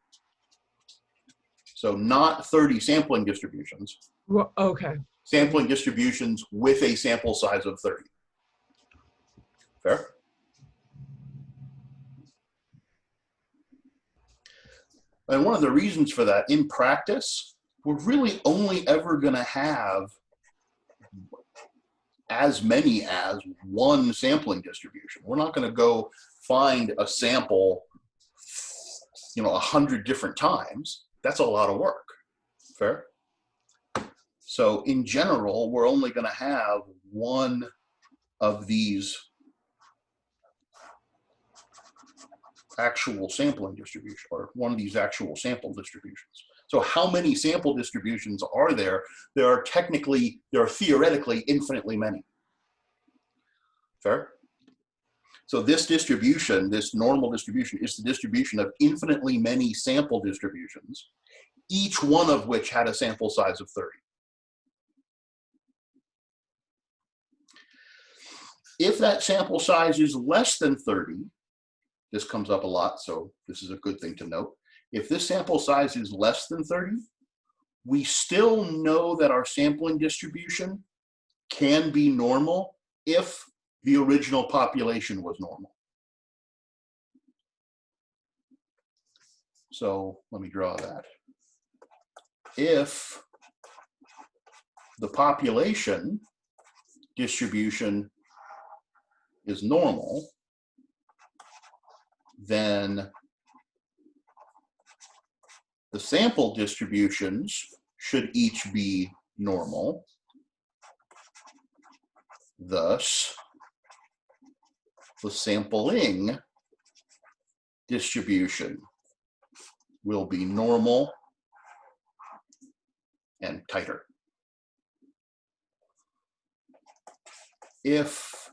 So not 30 sampling distributions. Well, okay. Sampling distributions with a sample size of 30. Fair? And one of the reasons for that, in practice, we're really only ever going to have as many as one sampling distribution. We're not going to go find a sample, 100 different times. That's a lot of work. Fair? So in general, we're only going to have one of these actual sampling distribution, or one of these actual sample distributions. So how many sample distributions are there? There are theoretically infinitely many. Fair? So this distribution, this normal distribution, is the distribution of infinitely many sample distributions, each one of which had a sample size of 30. If that sample size is less than 30, this comes up a lot, so this is a good thing to note. If this sample size is less than 30, we still know that our sampling distribution can be normal if the original population was normal. So let me draw that. If the population distribution is normal, then the sample distributions should each be normal. Thus, the sampling distribution will be normal and tighter. If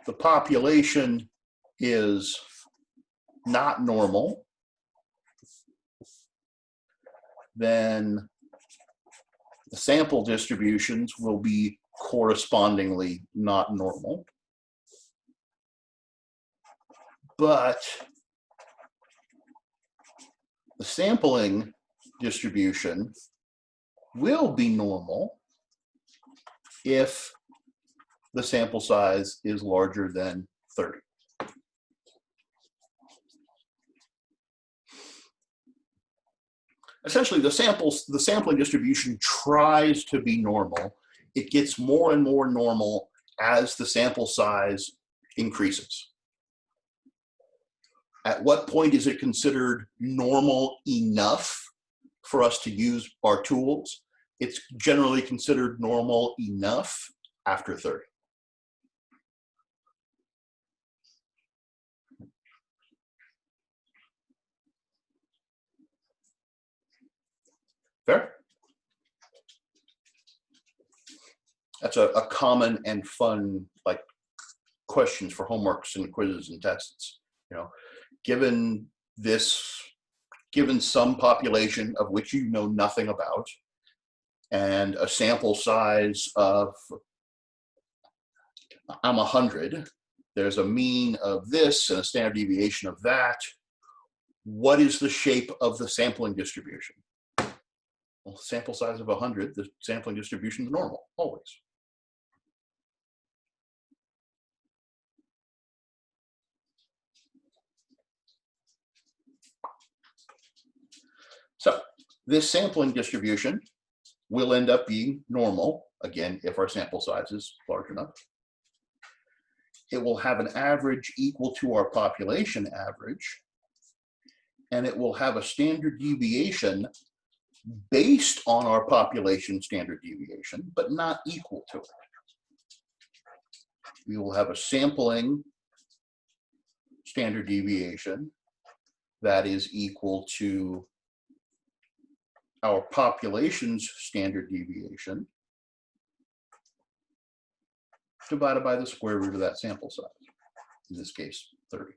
the population is not normal, then the sample distributions will be correspondingly not normal. But the sampling distribution will be normal if the sample size is larger than 30. Essentially, the sampling distribution tries to be normal. It gets more and more normal as the sample size increases. At what point is it considered normal enough for us to use our tools? It's generally considered normal enough after 30. Fair? That's a common and fun questions for homeworks and quizzes and tests. Given some population of which you know nothing about, and a sample size of I'm 100, there's a mean of this and a standard deviation of that. What is the shape of the sampling distribution? Well, sample size of 100, the sampling distribution is normal, always. So this sampling distribution will end up being normal, again, if our sample size is large enough. It will have an average equal to our population average, and it will have a standard deviation based on our population standard deviation, but not equal to it. We will have a sampling standard deviation that is equal to our population's standard deviation divided by the square root of that sample size, in this case, 30.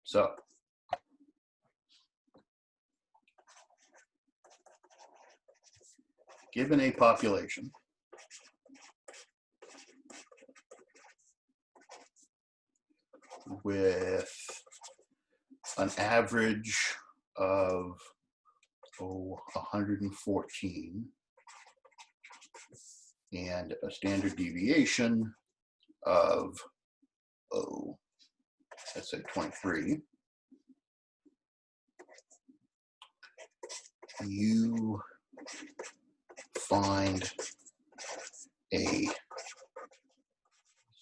So, given a population with an average of 114 and a standard deviation of let's say 23, you find a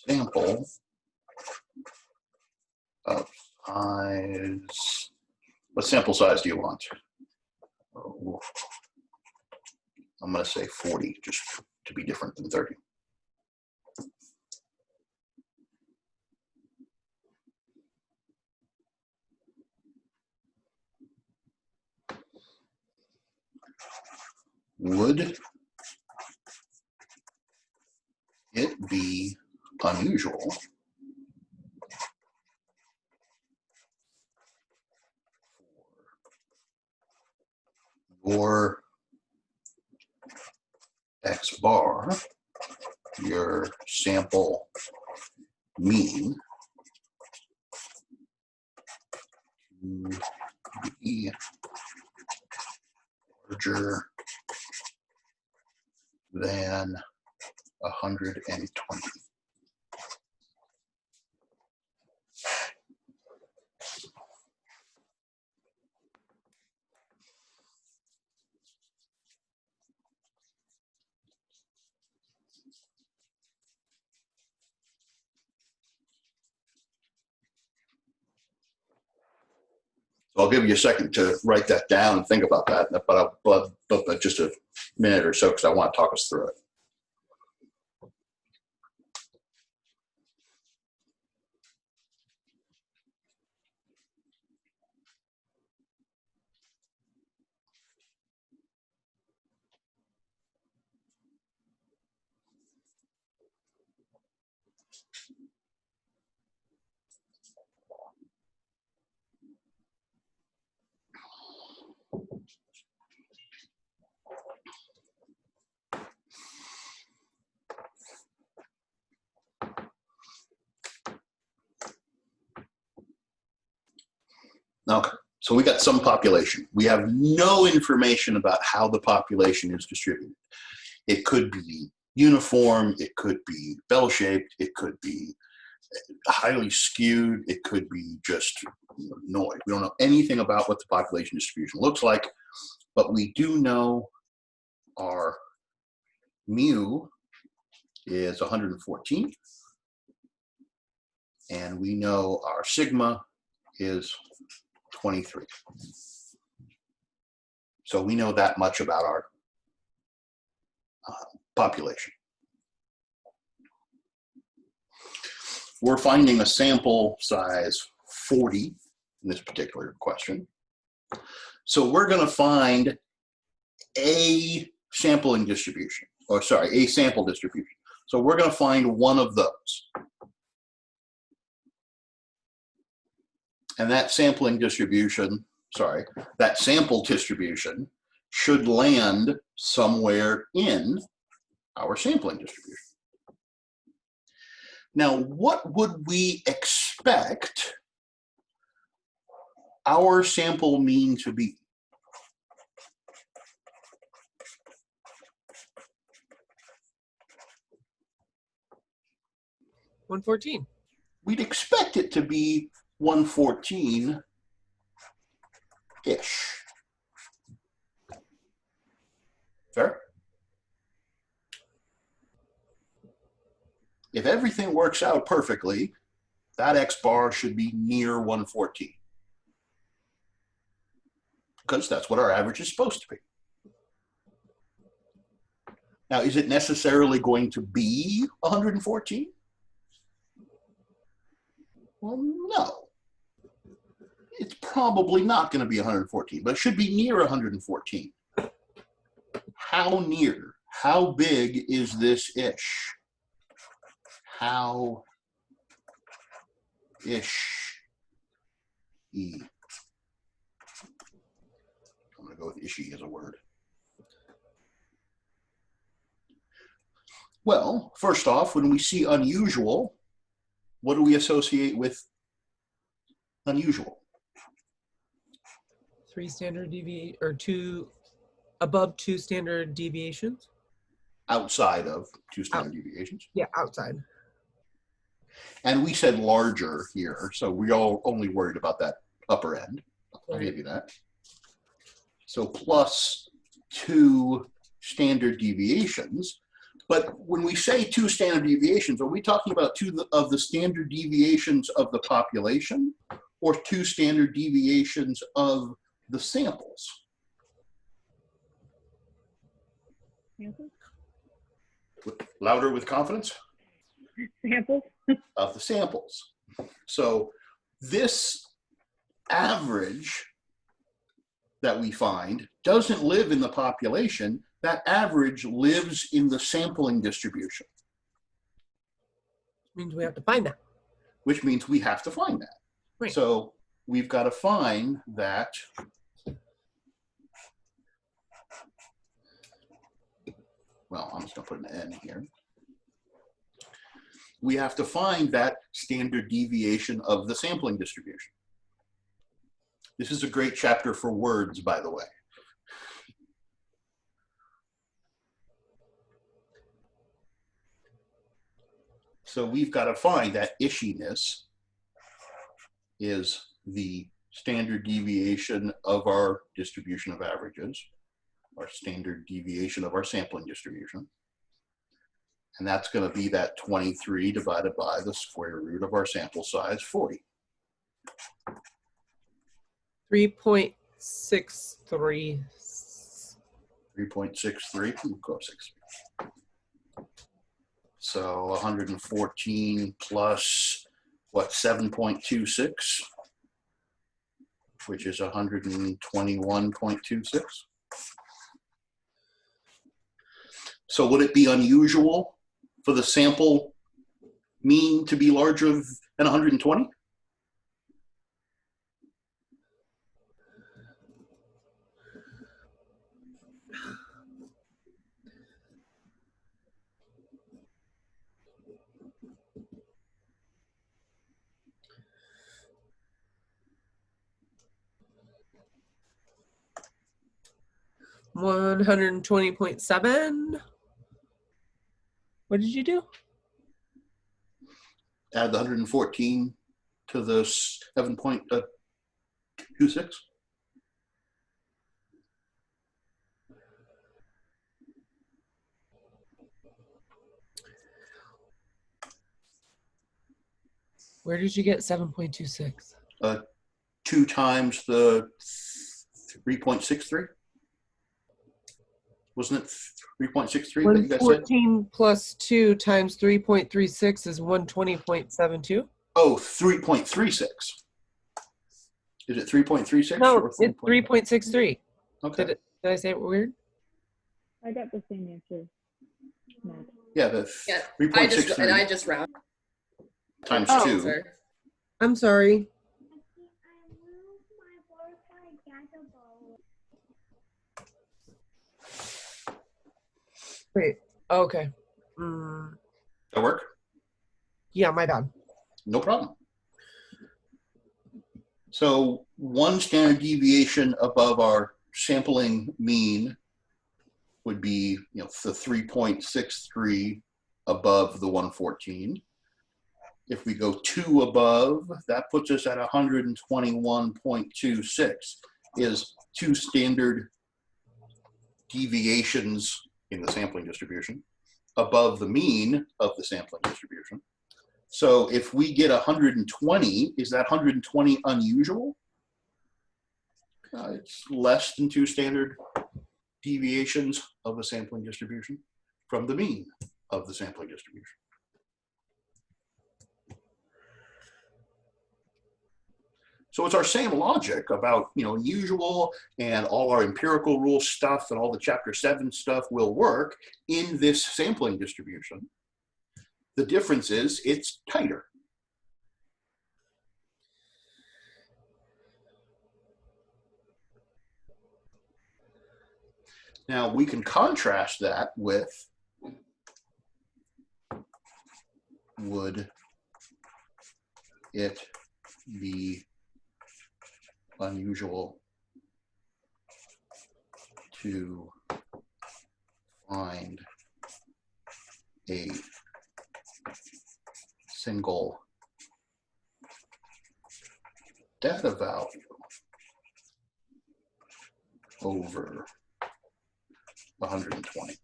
sample of size. What sample size do you want? I'm going to say 40, just to be different than 30. Would it be unusual for X bar, your sample mean, to be larger than 120? So I'll give you a second to write that down and think about that, but just a minute or so because I want to talk us through it. Okay, so we got some population. We have no information about how the population is distributed. It could be uniform, it could be bell-shaped, it could be highly skewed, it could be just noise. We don't know anything about what the population distribution looks like, but we do know our mu is 114, and we know our sigma is 23. So we know that much about our population. We're finding a sample size 40 in this particular question. So we're going to find a sampling distribution, or sorry, a sample distribution. So we're going to find one of those. And that sampling distribution, sorry, that sample distribution should land somewhere in our sampling distribution. Now, what would we expect our sample mean to be? 114. We'd expect it to be 114-ish. Fair? If everything works out perfectly, that X bar should be near 114. Because that's what our average is supposed to be. Now, is it necessarily going to be 114? Well, no. It's probably not going to be 114, but it should be near 114. How near? How big is this ish? How ish? E. I'm going to go with ishy as a word. Well, first off, when we see unusual, what do we associate with unusual? 3 standard deviation, or 2, above 2 standard deviations. Outside of 2 standard deviations. Yeah, outside. And we said larger here, so we all only worried about that upper end. I'll give you that. So plus 2 standard deviations. But when we say 2 standard deviations, are we talking about 2 of the standard deviations of the population or 2 standard deviations of the samples? Louder with confidence? Samples? Of the samples. So this average that we find doesn't live in the population. That average lives in the sampling distribution. Means we have to find that. Which means we have to find that. Right. So we've got to find that well, I'm just going to put an N here. We have to find that standard deviation of the sampling distribution. This is a great chapter for words, by the way. So we've got to find that ishiness is the standard deviation of our distribution of averages, our standard deviation of our sampling distribution. And that's going to be that 23 divided by the square root of our sample size, 40. 3.63. 3.63, go 6. So 114 plus, what, 7.26, which is 121.26. So would it be unusual for the sample mean to be larger than 120? $120.7. What did you do? Add the 114 to the 7.26. Where did you get 7.26? 2 times the 3.63. Wasn't it 3.63 that you guys said? 114 plus 2 times 3.36 is 120.72. Oh, 3.36. Is it 3.36? No, or it's 3.63. Okay. Did I say it weird? I got the same answer. Matt. Yeah, the Yeah, 3.63 I just round. times Oh. 2. Sorry. I'm sorry. Wait. Okay. That work? Yeah, my bad. No problem. So 1 standard deviation above our sampling mean would be, the 3.63 above the 114. If we go 2 above, that puts us at 121.26, is 2 standard deviations in the sampling distribution above the mean of the sampling distribution. So if we get 120, is that 120 unusual? It's less than 2 standard deviations of the sampling distribution from the mean of the sampling distribution. So it's our same logic about, unusual, and all our empirical rule stuff and all the chapter 7 stuff will work in this sampling distribution. The difference is it's tighter. Now we can contrast that with, would it be unusual to find a single data value over 120?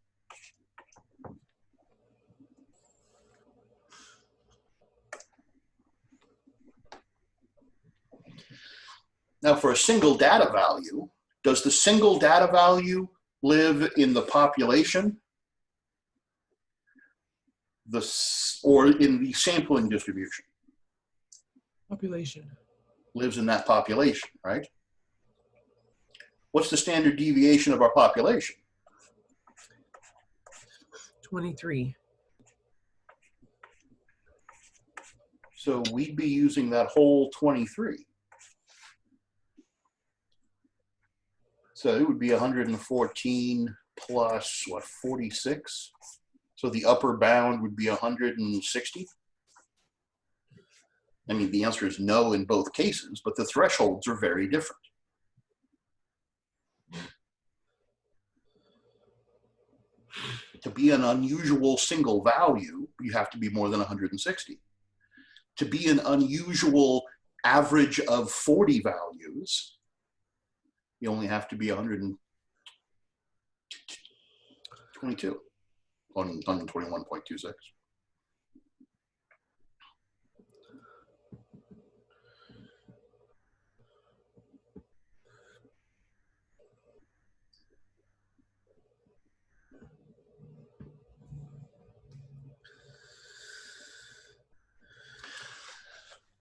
Now, for a single data value, does the single data value live in the population or in the sampling distribution? Population. Lives in that population, right? What's the standard deviation of our population? 23. So we'd be using that whole 23. So it would be 114 plus, what, 46? So the upper bound would be 160? I mean, the answer is no in both cases, but the thresholds are very different. To be an unusual single value, you have to be more than 160. To be an unusual average of 40 values, you only have to be 122 on 121.26.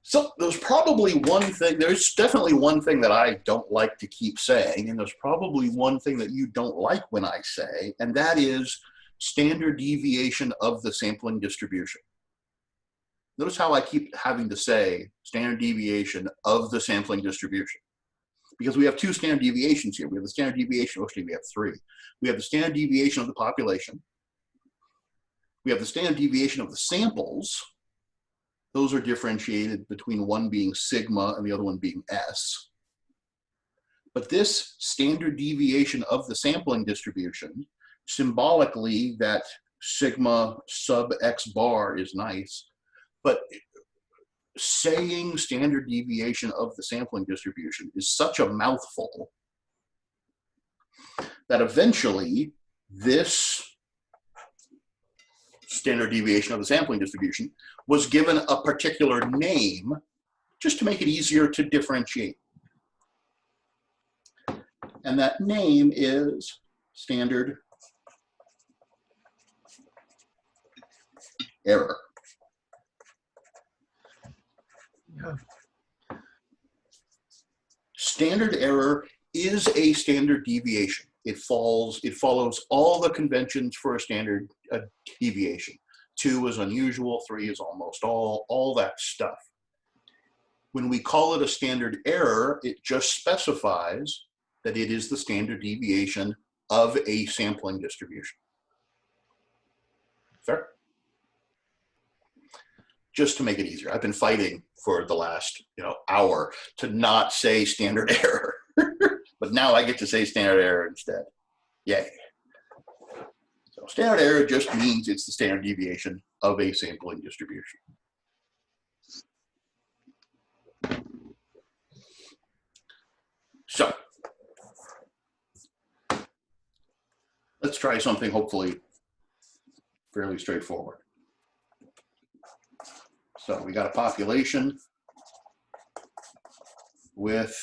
So there's probably one thing, there's definitely one thing that I don't like to keep saying, and there's probably one thing that you don't like when I say, and that is standard deviation of the sampling distribution. Notice how I keep having to say standard deviation of the sampling distribution, because we have 2 standard deviations here. We have the standard deviation, actually we have 3. We have the standard deviation of the population. We have the standard deviation of the samples. Those are differentiated between one being sigma and the other one being S. But this standard deviation of the sampling distribution, symbolically that sigma sub X bar is nice, but saying standard deviation of the sampling distribution is such a mouthful that eventually this standard deviation of the sampling distribution was given a particular name just to make it easier to differentiate. And that name is standard error. Yeah. Standard error is a standard deviation. It follows all the conventions for a standard deviation. 2 is unusual, 3 is almost all that stuff. When we call it a standard error, it just specifies that it is the standard deviation of a sampling distribution. Fair? Just to make it easier. I've been fighting for the last hour to not say standard error. But now I get to say standard error instead. Yay. So standard error just means it's the standard deviation of a sampling distribution. let's try something hopefully fairly straightforward. So we got a population with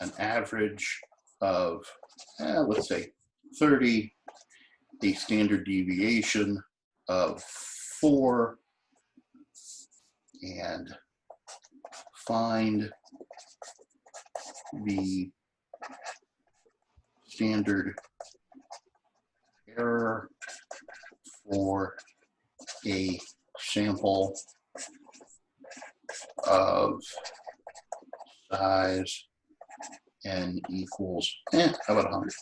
an average of, let's say 30, a standard deviation of 4, and find the standard error for a sample of size n equals, how about 100?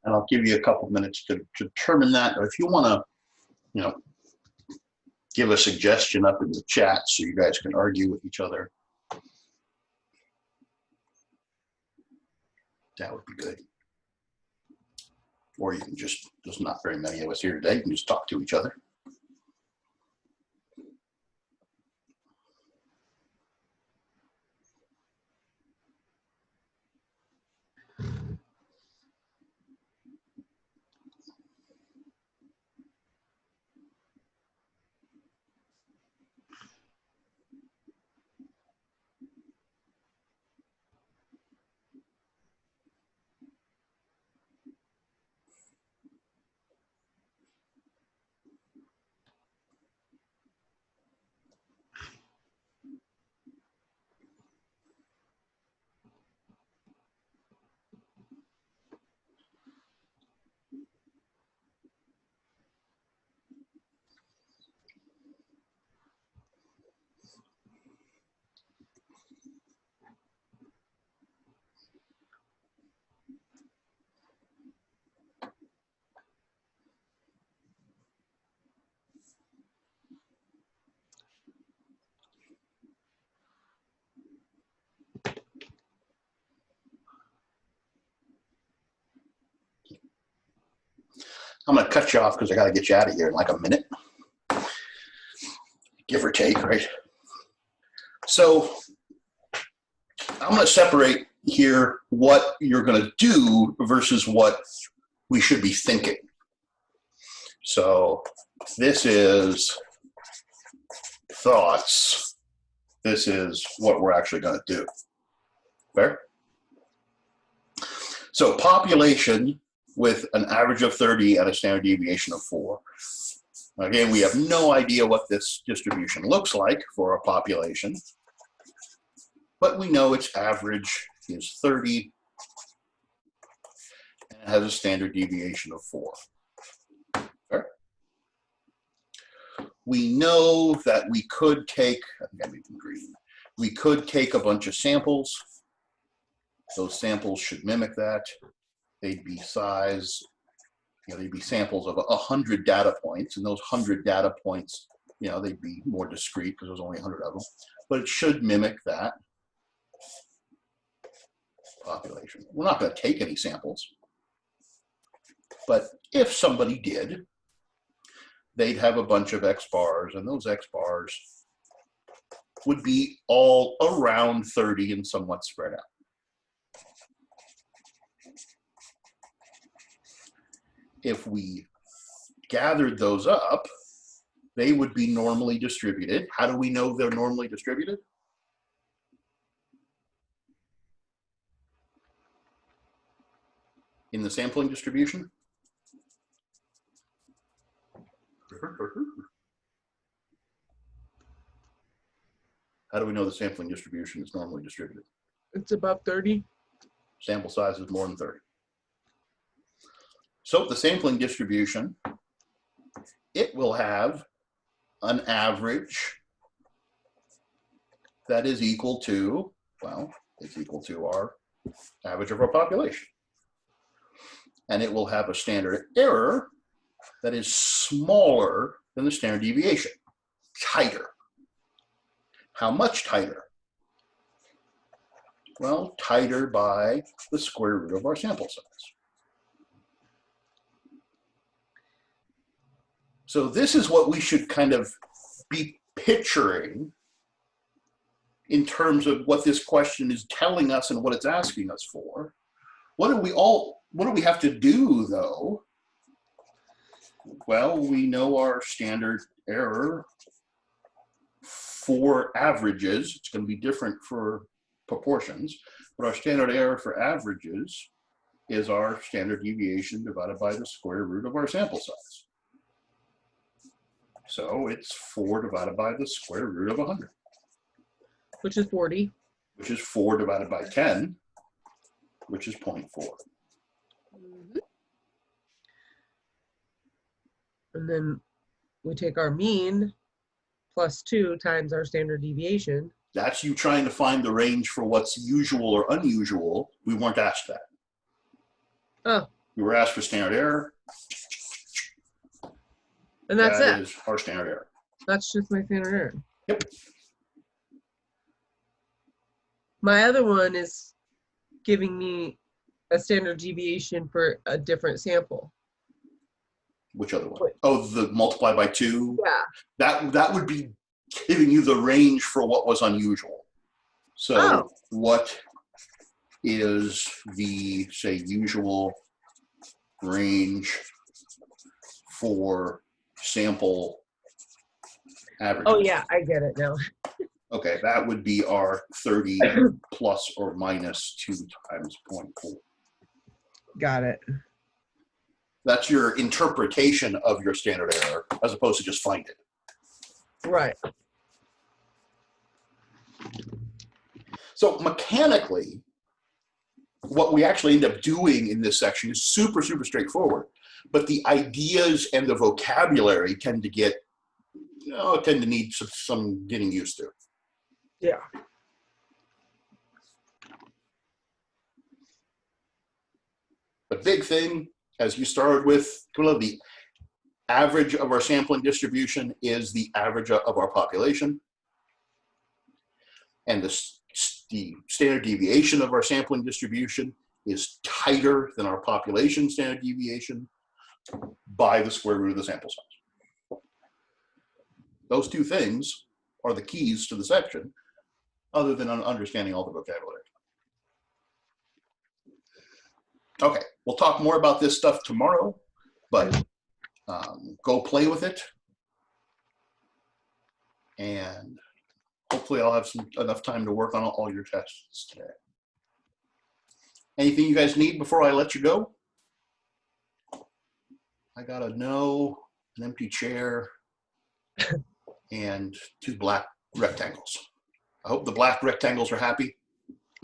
And I'll give you a couple minutes to determine that. If you want to, give a suggestion up in the chat so you guys can argue with each other, that would be good. Or you can just, there's not very many of us here today, you can just talk to each other. I'm going to cut you off because I got to get you out of here in like a minute, give or take, right? So I'm going to separate here what you're going to do versus what we should be thinking. So this is thoughts. This is what we're actually going to do. Fair? So population with an average of 30 and a standard deviation of 4. Again, we have no idea what this distribution looks like for a population, but we know its average is 30 and it has a standard deviation of 4. Okay. We know that we could take, I think I made them green. We could take a bunch of samples. Those samples should mimic that. They'd be size, they'd be samples of 100 data points, and those 100 data points, they'd be more discrete because there's only 100 of them, but it should mimic that population. We're not going to take any samples, but if somebody did, they'd have a bunch of X bars, and those X bars would be all around 30 and somewhat spread out. If we gathered those up, they would be normally distributed. How do we know they're normally distributed? In the sampling distribution? How do we know the sampling distribution is normally distributed? It's above 30. Sample size is more than 30. So the sampling distribution, it will have an average that is equal to, well, it's equal to our average of our population. And it will have a standard error that is smaller than the standard deviation, tighter. How much tighter? Well, tighter by the square root of our sample size. So this is what we should kind of be picturing in terms of what this question is telling us and what it's asking us for. What do we have to do though? Well, we know our standard error for averages. It's going to be different for proportions, but our standard error for averages is our standard deviation divided by the square root of our sample size. So it's 4 divided by the square root of 100. Which is 40. Which is 4 divided by 10, which is 0.4. Mm-hmm. And then we take our mean plus 2 times our standard deviation. That's you trying to find the range for what's usual or unusual. We weren't asked that. Oh. We were asked for standard error. And that's that it. is our standard error. That's just my standard error. Yep. My other one is giving me a standard deviation for a different sample. Which other one? Oh, the multiply by 2? Yeah. That would be giving you the range for what was unusual. So what is the, say, usual range for sample average? Oh yeah, I get it now. Okay, that would be our 30 plus or minus 2 times 0.4. Got it. That's your interpretation of your standard error, as opposed to just find it. Right. So mechanically, what we actually end up doing in this section is super, super straightforward. But the ideas and the vocabulary tend to get, tend to need some getting used to. Yeah. The big thing, as you started with, the average of our sampling distribution is the average of our population. And the standard deviation of our sampling distribution is tighter than our population standard deviation by the square root of the sample size. Those two things are the keys to the section, other than understanding all the vocabulary. Okay, we'll talk more about this stuff tomorrow, but go play with it. And hopefully I'll have enough time to work on all your tests today. Anything you guys need before I let you go? I got a no, an empty chair, and 2 black rectangles. I hope the black rectangles are happy.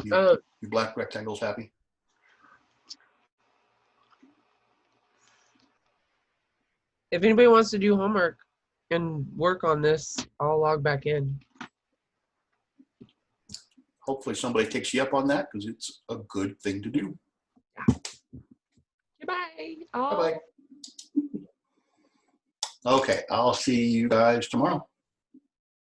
You black rectangles happy? If anybody wants to do homework and work on this, I'll log back in. Hopefully somebody takes you up on that, because it's a good thing to do. Goodbye. Bye-bye. Okay, I'll see you guys tomorrow.